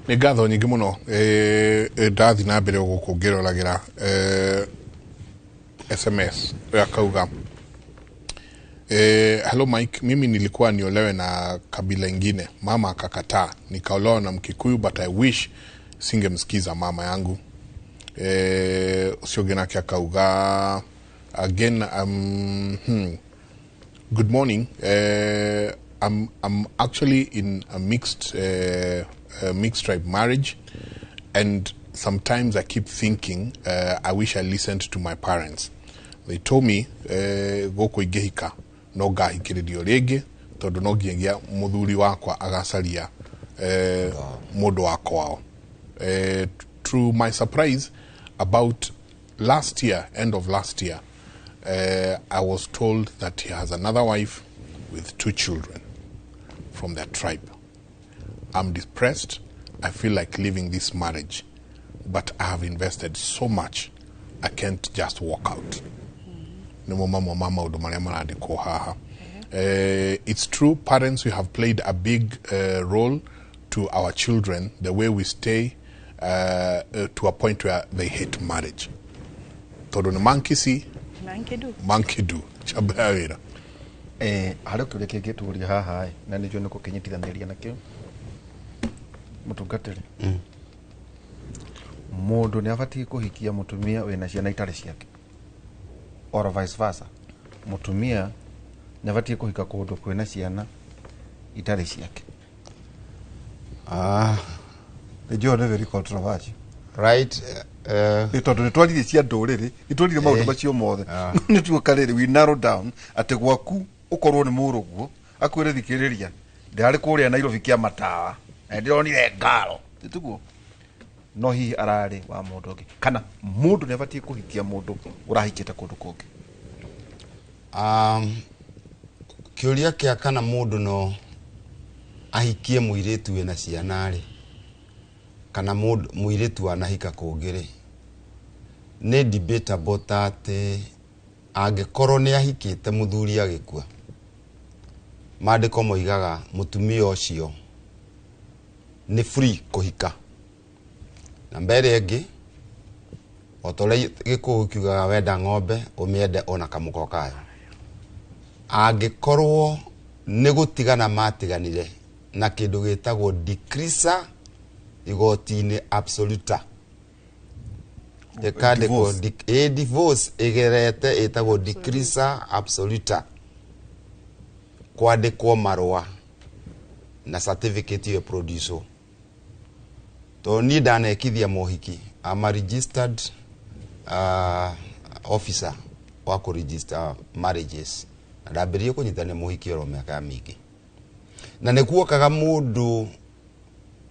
Ni ngatho nyingi muno ndathi na mbere gukungirolagira SMS akauga hello Mike, mimi nilikuwa niolewe na kabila ingine, mama akakataa, nikaolewa na Mkikuyu but I wish singemsikiza mama yangu. Usiogena kia akauga again good morning, I'm actually in a mixed tribe marriage, and sometimes I keep thinking I wish I listened to my parents. They told me go kuigehika no ngahikiririo ringi tondu no ngiengia muthuri wakwa agacaria mundu wa kwao. To my surprise, about last year, end of last year, I was told that he has another wife with 2 children from their tribe. I'm depressed. I feel like leaving this marriage, but I have invested so much, I can't just walk out. It's true, parents, we have played a big role to our children, the way we stay to a point where they hate marriage. Todo ni monkey do. Chabawira. Harä kä rä kä ngä tå ria haha na nä nä kå kä nyitithanä nakio må tungatä rä må ndå nä abatiä kå hikia må tumia wä na ciana itarä ciake or vice versa. Må tumia nä abatiä kå hika kå ndå kwä na ciana itarä ciake. Nä njå nä very controversial, right? Nä tondå nä twaririe cia ndå rä rä nä twaririe maå ndå macio mothe nä tuoka rä rä we narrow down atä gwaku å korwo nä må rå guo akwä re thikä rä ria ndärä kå rä a Nairobi kä a matawa na ndä ronire ngaro nä tuguo no hihi ararä wa må ndå å ngä kana må ndå nä abatiä kå hikia må ndå å rahikä te kå ndå kå ngä. Kä å ria kä a kana må ndå no ahikie må irä tu wä na ciana rä kana må irä tu anahika kå ngä rä nä debatable ta atä angä korwo nä ahikä te må thuri agä kua mandä ko moigaga må tumia å cio nä free kå hika na mbere ngä o to rä gä kå kiugaga wenda ng'ombe å mä ende ona kamå ko kayo angä korwo nä gå tigana matiganire na kä ndå gä tagwo decreaser igoti-inĩ absoluta ekandĩkwo divorce ĩgerete ĩtagwo decreaser absoluta kwandĩkwo marũa na certificate ĩyo produce to niĩ ndanekithia mohiki I'm a registered officer wa kũ register marriages na ndambĩrĩirie kũnyitania mohiki oro mĩaka ya mĩingĩ na nĩ kuokaga mũndũ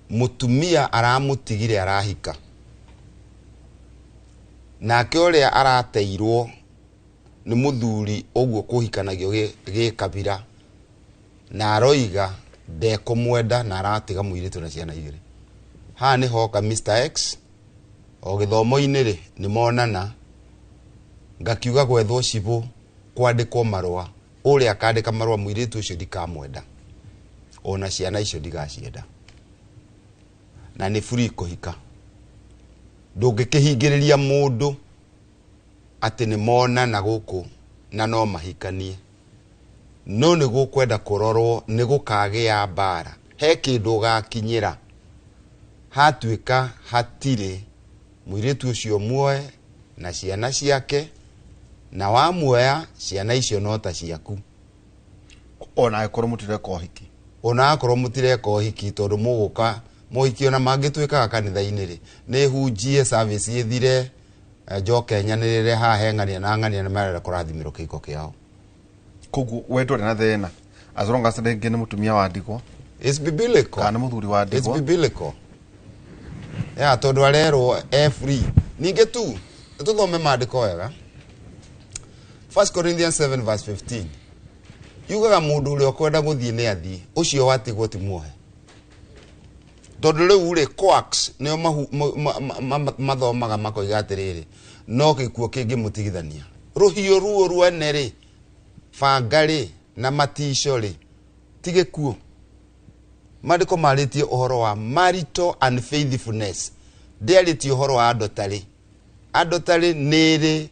mutumia aramutigire arahika nake ũrĩa arateirwo nĩ muthuri ũguo kũhikanagio gĩ kabira na aroiga ndekũmwenda na aratiga mũirĩtu na ciana igĩrĩ. Haha nĩ hoka Mr X o gĩthomo-inĩ rĩ nĩ monana ngakiuga gwethwo cibũ kwandĩkwo marũa ũrĩa akandĩka marũa mũirĩtu ũcio ndikamwenda ona ciana icio ndigacienda na nĩ free kũhika ndũngĩkĩhingĩrĩria mũndũ atĩ nĩ mona na gũkũ na no mahikanie no nĩ gũkwenda kũrorwo nĩ gũkagĩa mbara he kĩndũ gakinyĩra hatuĩka hatirĩ mũirĩtu ũcio muoe na ciana ciake na wamuoya ciana icio no ta ciaku ona akorwo mũtireka ũhiki ona akorwo mũtireka ũhiki tondũ mũgũka mohiki ona mangĩtuĩkaga kanitha-inĩ rĩ nĩ hunjie service ĩthire njoke nyanĩrĩre haha heng'ania na ng'ania nĩ marenda kũrathimĩrwo kĩhiko kĩao koguo we ndũrĩ na thĩna as long as rĩngĩ nĩ mũtumia wa ndigwa it's biblical kana mũthuri wa ndigwa it's biblical tondũ arerwo free ningĩ tu tũthome maandĩko wega 1 Corinthians 7 verse 15 yugaga mũndũ ũrĩa ũkwenda gũthiĩ nĩ athiĩ ũcio watigwo ti muohe tondũ rĩu rĩ quacks nĩo mathomaga makoiga atĩrĩrĩ no gĩkuũ kĩngĩmũtigithania rũhiũ ruo rwene rĩ banga rĩ na matico rĩ ti gĩkuũ. Maandĩko marĩtie ũhoro wa marital unfaithfulness ndĩarĩtie ũhoro wa adultery nĩrĩ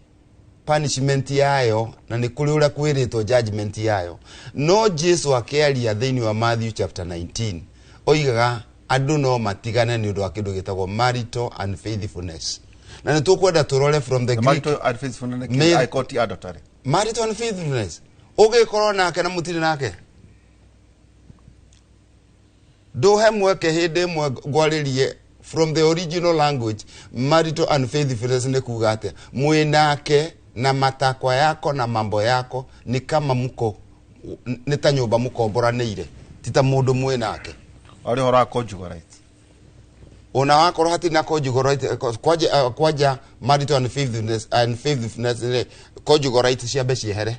punishment yayo na nĩ kũrĩ ũrĩa kwĩrĩtwo judgment yayo no Jesu akĩaria thĩinĩ wa Matthew chapter 19 oigaga andũ no matigane nĩ ũndũ wa kĩndũ gĩtagwo marital unfaithfulness na nĩ tũkwenda tũrore from the Greek marital unfaithfulness I call it adultery. Marital unfaithfulness ũgĩkorwo nake na mũtirĩ nake ndũhe mweke hĩndĩ ĩmwe ngwarĩrie from the original language marital unfaithfulness nĩ kuuga atĩ mwĩ nake na matakwa yako na mambo yako ni kama mko nĩ ta nyũmba mũkomboranĩire ti ta mũndũ mwĩ nake ari hora conjugal rights ona wakorwo hatirĩ na conjugal rights kwanja marriage and faithfulness conjugal rights ciambe ciehere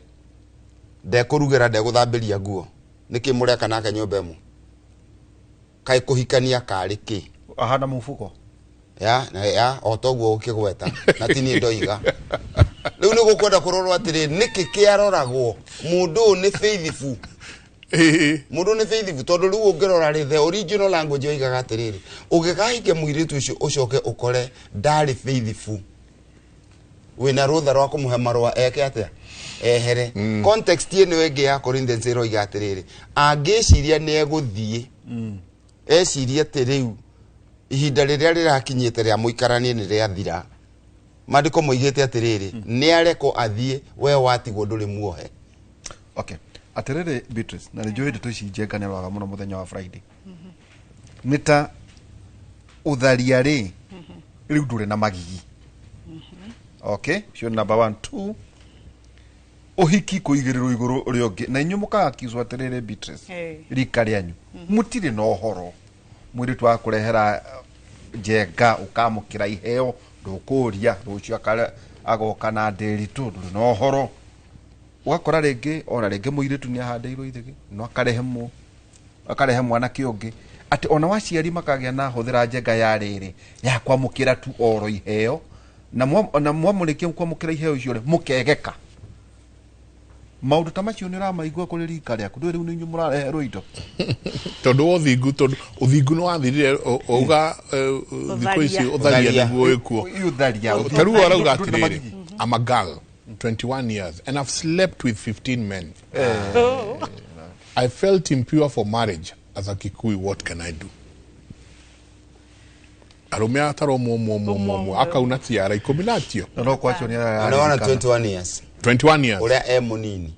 ndekũrugĩra ndegũthambĩria nguo nĩkĩ mũreka nake nyũmba ĩmwe kaĩ kũhikania karĩ kĩ ahana mũfuko ya otoguo ũkĩgweta na ti niĩ ndoiga rĩu nĩ gũkwenda kũrorwo atĩrĩ nĩkĩ kĩaroragwo mũndũ nĩ faithful mũndũ nĩ faithful tondũ rĩu ũngĩrora rĩ the original language yoigaga atĩrĩrĩ ũngĩkahikia mũirĩtu ũcio ũcoke ũkore ndarĩ faithful wĩna rũtha rwa kũmũhe marũa eke atĩa ehere context ĩno ĩngĩ ya Corinthians ĩroiga atĩrĩrĩ angĩciria nĩ egũthiĩ eciria atĩ rĩu ihinda rĩrĩa rĩrakinyĩte rĩa mũikaranie nĩ rĩathira maandĩko moigĩte atĩrĩrĩ nĩ arekwo athiĩ we watigwo ndũrĩ muohe okay atĩrĩrĩ Beatrice na nĩ njũĩ ndeto ici njenganĩrwaga mũno mũthenya wa Friday nĩ ta ũtharia rĩ rĩu ndũrĩ na magigi okay sio number 1 2 uhiki kuigĩrĩrwo igũrũ ũrĩa ũngĩ na inyuĩ mũkakizwo atĩrĩrĩ Beatrice rika rĩanyu mũtirĩ na ũhoro mwĩrĩtu wa kũrehera njenga ũkamũkĩra iheo ndũkũria rũcio agoka na ndĩritũ ndũrĩ na ũhoro ũgakora rĩngĩ ona rĩngĩ mũirĩtu nĩ ahandĩirwo ithĩgĩ no akarehe mwanake ũngĩ atĩ ona waciari makagĩa na hũthĩra njenga ya rĩrĩ ya kwamũkĩra tu oro iheo na mwamũrĩkia kwamũkĩra iheo icio mũkegeka maundu ta macio nĩ ramaigua kũrĩ rika rĩaku ndũĩ rĩu nĩ inyuĩ mũrareherwo indo tondũ ũthingu nĩ wathirire uga thikũ ici ũtharia nĩguo wĩkuo tarĩu arauga atĩrĩrĩ I'm a girl 21 years and I've slept with 15 men I felt impure for marriage as a Kikuyu what can I do arũme ataro mo akauna tiara ikũmi natio no kwacho nĩ anaona 21 years 21 years ũrĩa mũnini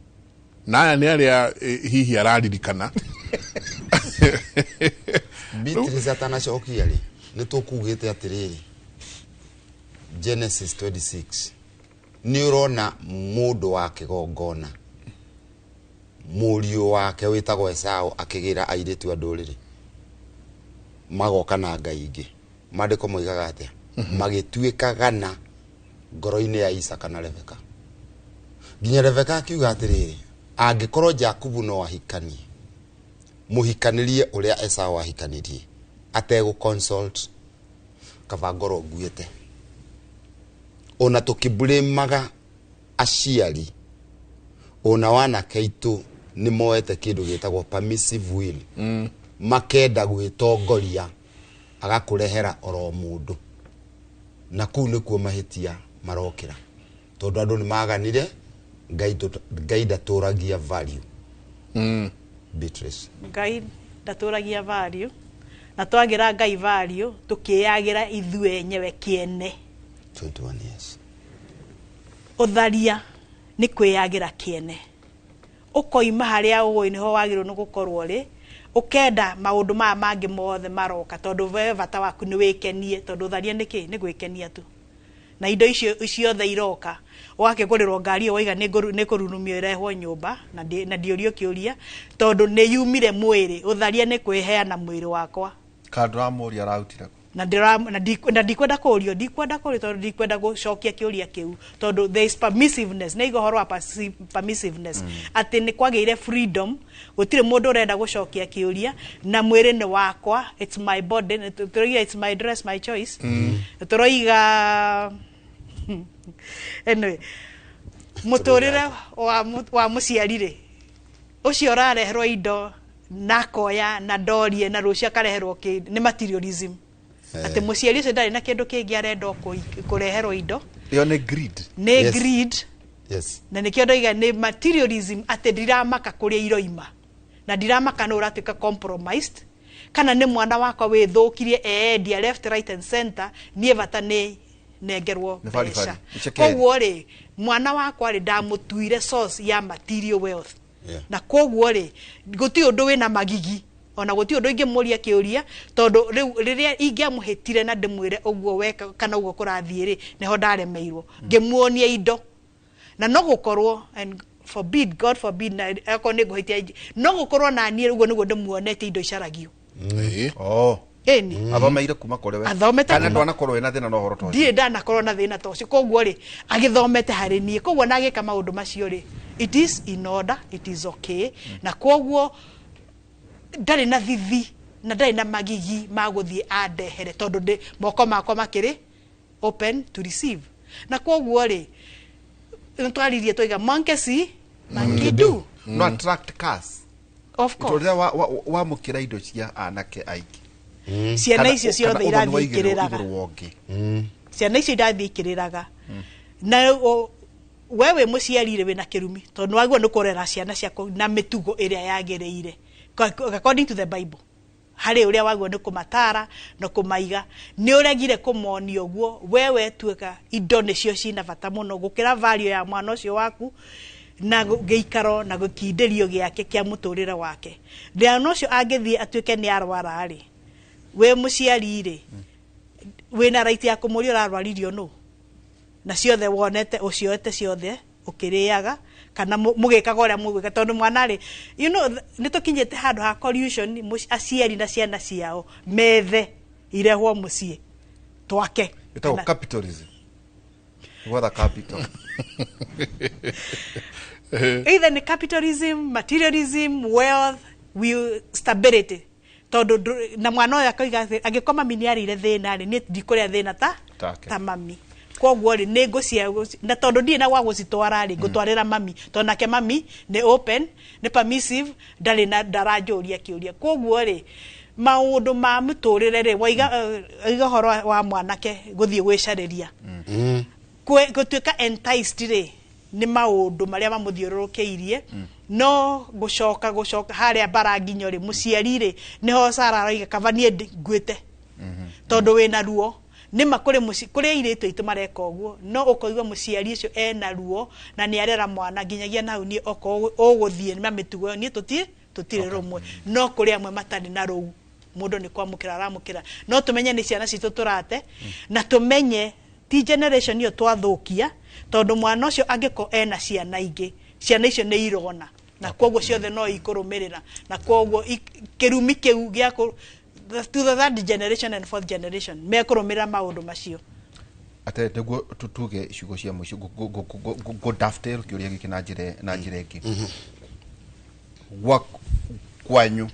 naya nĩ arĩa hihi araririkana Beatrice atanacokia rĩ nĩ tũkugĩte atĩrĩrĩ Genesis 26 nĩ ũrona mũndũ wa kĩgongona mũriũ wake wĩtagwo Esau akĩgĩra airĩtu a ndũrĩrĩ magoka na ngai ingĩ maandĩko moigaga atĩa magĩtuĩkagana ngoro-inĩ ya Isaka na Rebeka nginya Rebeka akiuga atĩrĩrĩ angĩkorwo Jakubu no ahikanie mũhikanĩrie ũrĩa Esau ahikanirie ategũ consult kaba ngoro nguĩte ona tũkĩblamaga aciari ona wana kaitũ nĩ moete kĩndũ gĩtagwo permissive will makenda gwĩtongoria agakũrehera oro mũndũ na kũu nĩkuo mahĩtia marokĩra tondũ andũ nĩ maganire ngai ndatũragia value Beatrice ngai ndatũragia value na twagira ngai value tukĩyagira ithuĩ enyewe kĩene 21 years ũtharia nĩ kwĩyagira kĩene ũkoima harĩa ũĩ niho wagĩrĩirwo nĩ gũkorwo rĩ ukenda maundu maya mangĩ mothe maroka tondu we bata waku ni wikenie tondu tharia niki ni gwikenia tu na indo icio ciothe iroka wakigurirwo ngari yo waiga ni kurunumio irehwo nyumba na ndiorio kiuria tondu ni yumire mwiri utharia ni kwiheana mwiri wakwa kadra muri arautira na ndikwenda kurio tondu ndikwenda gucokia kiuria kiu tondu there is permissiveness na igohorwa permissiveness ati ni kwagĩire freedom gutire mundu urenda gucokia kiuria na mwiri ni wakwa it's my body turoiga it's my dress my choice turoiga anyway muturire wa muciarire ucio rareherwo indo nakoya na dorie na rucia kareherwo ni materialism ati muciari ucio ndari na kindu kingi arenda kureherwo indo yo ni greed greed yes na nikio ndoiga ni materialism ati ndiramaka kuria iroima na ndiramaka no uratuika compromised kana ni mwana wakwa withukirie dia left right and center nie bata ni nengerwo mbeca koguo ri mwana wakwa ri ndamutuire source ya material wealth na koguo ri guti undu wina magigi ona guti undu ingimuria kiuria tondu riria ingiamuhitire na ndimwire uguo weka kana uguo kurathie ri neho ndaremeirwo ngimuonia indo na no gukorwo and forbid, God forbid, na akone gohitia no gukorwo na niĩ uguo nĩguo ndĩmuonete indo icaragio. Eni athomeire kuma kore we athomete kana ndwana korwo ena thina no horo to ndie ndana korwo na thina to koguo ri agithomete hari nie koguo na agika maundu macio ri it is in order, it is okay na koguo ndari na thithi na ndari na magigi maguthie andehere tondu ndi moko makwa makiri open to receive na koguo ri ntwaririe toiga monkey do no attract cars of course wa mukira indo cia anake aiki ciana icio ciothe irathikiriraga ciana icio irathikiriraga na wewe muciarire wina kirumi tondu wagwo nukurera ciana ciako na mitugo iria yagereire according to the Bible hari uria wagwo nukumatara no kumaiga ni uregire kumonio guo wewe tuika indo nicio cina bata muno gukira value ya mwana ucio waku na geikaro na gukinderio giake kia muturire wake mwana ucio angithie atuike ni arwara ari we muciari ri wina right ya kumuria arwaririo no na ciothe wonete ucioete ciothe ukiriaga kana mugikaga uria mugwika tondu mwana ri nitukinyete handu ha collusion aciari na ciana ciao methe irehwo mucie twake itago capitalism what capital either ni capitalism, materialism, wealth, stability tondu na mwana uyu akaiga agikoma miniari ire thina ri ni ndikuria thina ta mami koguo ri ni ngucia na tondu ndie na gwa gucitwara ri ngutwarira mami tondu nake mami ni open ni permissive ndari na ndarajuria kiuria koguo ri maundu ma muturire ri waiga horo wa mwanake guthie gwicariria gutuika enticed ri ni maundu maria mamuthiururukiirie no gucoka haria baranginyo ri muciari ri niho Sara araiga kavanie ngwite tondu wina ruo ni makuri kuri iritu itu mareka uguo no ukoigwa muciari ucio ena ruo na ni arera mwana nginyagia nau ni uguthie ni mamitugo ni tutire rumwe no kuri amwe matani na ruu mundu ni kwamukira aramukira no tumenye ni ciana citu turate na tumenye ti generation yo twathukia tondu mwana ucio angiko ena ciana ingi ciana icio ni irona na koguo ciothe no ikurumirira na koguo kirumi kiu gia to the third generation and fourth generation me kurumira maundu macio ate niguo tutuge icigo cia muico go daftel kiuria giki na njire ingi kwanyu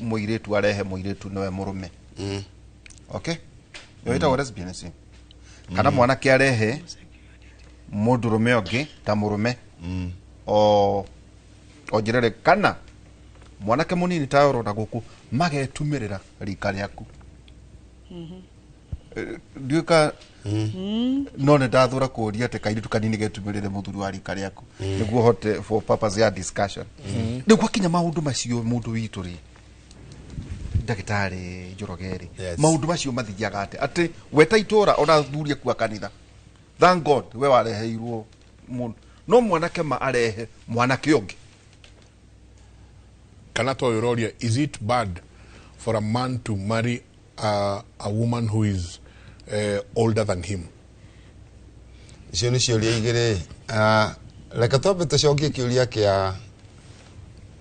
muiretu arehe muiretu nowe murume okay yo ita lesbianism kana mwana kiarehe mundurume ongi ta murume o njirere kana mwanake munini ta urona guku magetumirira rika riaku ndiuka no ne ndathura kuria ate kairitu kanini getumirire muthuri wa rika riaku niguo hote for purpose ya discussion niguo kinya maundu macio mundu witu ri ndagitari Njorogeri maundu macio mathiaga ate weta itura ona thuria kwa kanitha thank God we wareheirwo no mwanake ma arehe mwanake ongi kana to yororia is it bad for a man to marry a woman who is older than him icio ni ciuria igire reka twambe tucokie kiuria kia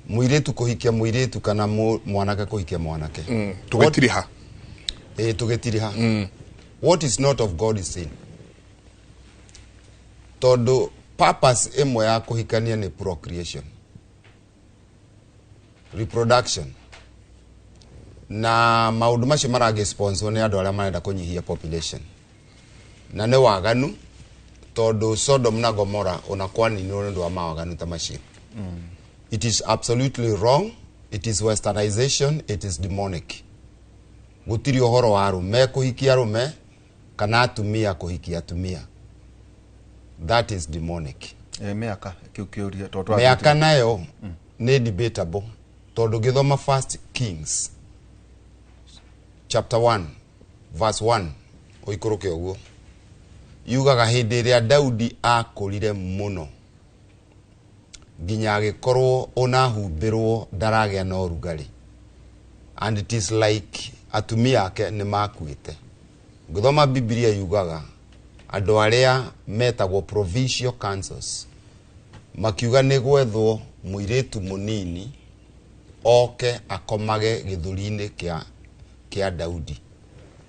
muiretu kuhikia muiretu kana mwanake kuhikia mwanake tugetiriha tugetiriha what is not of God is sin todo purpose emwe ya kuhikania ni procreation reproduction na maundu macio marage sponsor ni andu aria marenda kunyihia population na ne waganu todo Sodom na Gomorrah onakwani ni ndu wa mawaganu ta macio it is absolutely wrong, it is westernization, it is demonic gutiri ohoro wa arume kuhikia arume kana atumia kuhikia atumia that is demonic meaka kiuria toto meaka nayo ni debatable todo githoma First Kings chapter 1 verse 1 oikuruke uguo yugaga hindi ria Daudi akurire muno nginya agikorwo onahumbirwo ndaragia na urugari and it is like atumia ake ni makuite ngithoma Biblia yugaga andu aria metagwo provincial councils makiuga nĩ gwethwo mũirĩtu mũnini oke akomage gĩthũri-inĩ kĩa Daudi.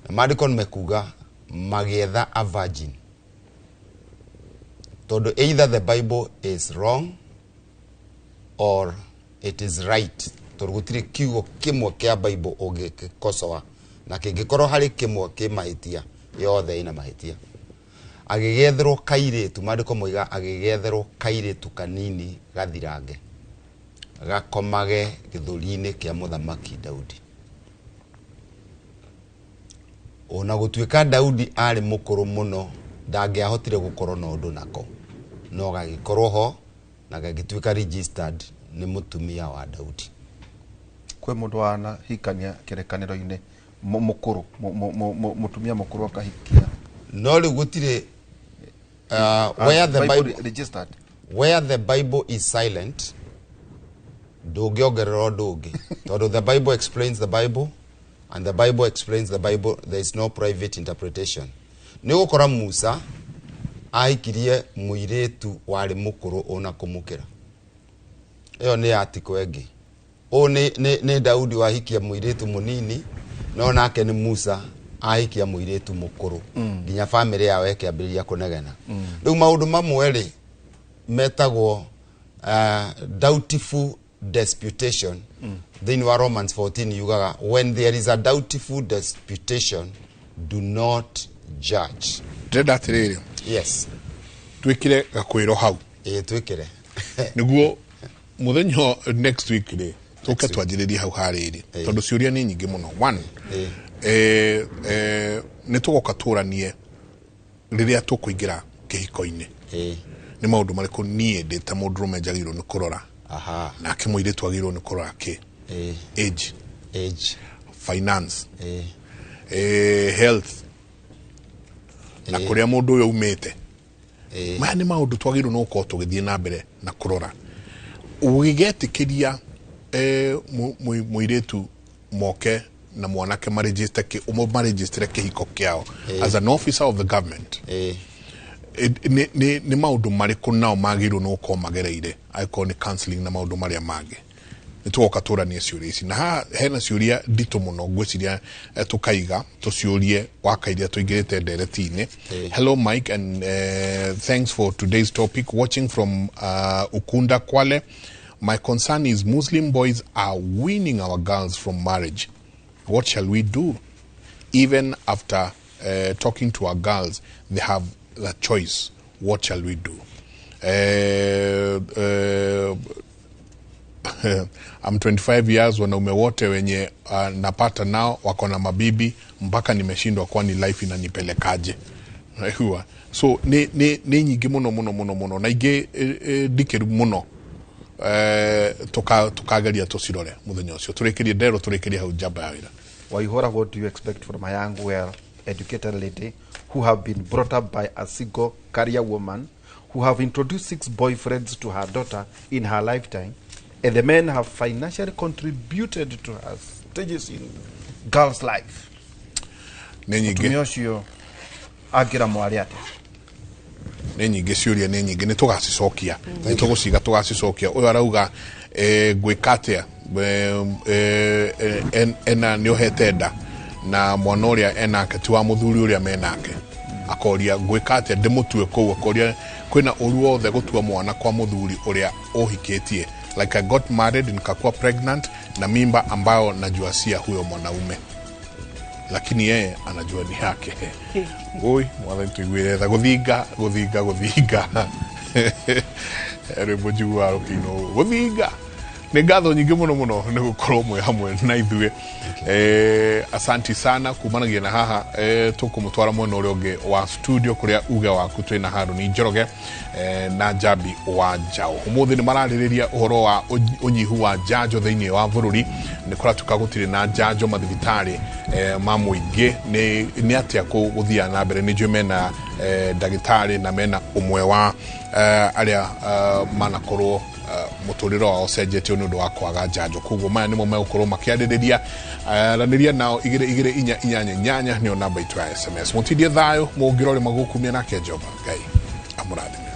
Na maandĩko nĩmekuga magĩetha a virgin. Tondũ either the Bible is wrong or it is right. Tondũ gũtirĩ kiugo kĩmwe kĩa Bible ũngĩkosoa, na kĩngĩkorwo harĩ kĩmwe kĩ mahĩtia, yothe ina mahĩtia. Agĩgetherwo kairĩtu, maandĩko moiga agĩgetherwo kairĩtu kanini gathirange, gakomage gĩthũri-inĩ kĩa mũthamaki Daudi. Ona gũtuĩka Daudi arĩ mũkũrũ mũno, ndangĩahotire gũkorwo na ũndũ nako, no gagĩkorwo ho na gagĩtuĩka registered nĩ mũtumia wa Daudi. Kwĩ mũndũ wana hikania kĩrĩkanĩro-inĩ mũkũrũ, mũtumia mũkũrũ akahikia. No rĩu gũtirĩ where the Bible is silent, ndũngĩongerera ũndũ ũngĩ. Tondũ the Bible explains the Bible, and the Bible explains the Bible, there is no private interpretation. Nĩ gũkora Musa ahikirie mũirĩtu warĩ mũkũrũ ona kũmũkĩra. Ĩyo nĩ atiko ĩngĩ. Nĩ Daudi wahikia mũirĩtu mũnini, no nake nĩ Musa ahikia mũirĩtu mũkũrũ. Nginya family yao ĩkĩambĩrĩria kũnegena. Rĩu maũndũ mamwe rĩ metagwo doubtful disputation. Thĩinĩ wa Romans 14 yugaga, when there is a doubtful disputation, do not judge. Ndĩrenda atĩrĩrĩ. Yes. Twĩkire gakwĩro hau. Twĩkire. Nĩguo mũthenya next week rĩ tũke twanjĩrĩrie hau harĩrĩ. Tondũ ciũria nĩ nyingĩ mũno. One, nĩ tũgoka tũranie rĩrĩa tũkũingĩra kĩhiko-inĩ. Nĩ maũndũ marĩkũ niĩ ndĩ ta mũndũrũme njagĩrĩirwo nĩ kũrora. Nake mũirĩtu agĩrĩirwo nĩ kũrora kĩ? Age. Finance. Health. Na kũrĩa mũndũ ũyũ umĩte. Maya nĩ maũndũ twagĩrĩirwo nĩ gũkorwo tũgĩthiĩ na mbere na kũrora. Ũgĩgetĩkĩria mũirĩtu moke na mwanake maregister kĩhiko kĩao as an officer of the government. Nĩ maũndũ marĩkũ nao magĩrĩirwo nĩ gũkorwo magereire angĩkorwo nĩ counseling na maũndũ marĩa mangĩ. Nĩ tũgoka tũranie ciũria ici. Na haha hena ciũria nditũ mũno ngwĩciria tũkaiga tũciũrie wakaire tũingĩrĩte ndereti-inĩ. Hello Mike, and thanks for today's topic. Watching from Ukunda, Kwale. My concern is Muslim boys are winning our girls from marriage. What shall we do? Even after talking to our girls, they have the choice. What shall we do? I'm 25 years, wanaume wote wenye napata nao wako na mabibi mpaka nimeshindwa kwani life inanipelekaje. So ni nyingi muno na ige dikeru muno tukageria tucirore muthenya ucio turekerie ndero turekerie hau jamba ya wira. Waihora, what do you expect from a young, well-educated lady who have been brought up by a single career woman, who have introduced 6 boyfriends to her daughter in her lifetime, and the men have financially contributed to her stages in girl's life? Mutumia ucio agira mwari ate? Nĩ nyingĩ ciũria, nĩ nyingĩ, nĩ tũgacicokia, nĩ tũgũciga tũgacicokia. Ũyũ arauga gwĩka atĩa ena nĩohete nda na mwana ũrĩa enake ti wa mũthuri ũrĩa menake, akoria gwĩka atĩa ndĩmũtue kũu, akoria kwĩna ũru wothe gũtua mwana kwa mũthuri ũrĩa ũhikĩtie. Like I got married nikakuwa pregnant na mimba ambayo najua si ya huyo mwanaume, lakini yeye anajua ni yake. Oi, mwathani tuigwire guthinga rwimbo njiguaga rũkĩinwo guthinga. Nĩ ngatho nyingĩ mũno nĩ gũkorwo mwe hamwe na ithuĩ. Asanti sana kumanagia na haha tũkũmũtwara mwena ũrĩa ũngĩ wa studio kũrĩa uge waku twĩna Harũni Njoroge na Jabi wa Njau. Ũmũthĩ nĩ mararĩrĩria ũhoro wa ũnyihu wa njanjo thĩinĩ wa bũrũri. Nĩ kũratuĩka gũtirĩ na njanjo mathibitarĩ ma mũingĩ. Nĩ atĩa gũthiaga na mbere? Nĩ njũĩ mena ndagĩtarĩ na mena ũmwe wa arĩa manakorwo mũtũrĩre wao cenjetie nĩ ũndũ wa kwaga njanjo. Koguo maya nĩmo megũkorwo makĩarĩrĩria aranĩria nao 22488 nĩyo namba itũ ya SMS. Mũtindie thayũ mũngĩrore magũkumia nake Jehova Ngai amũrathime.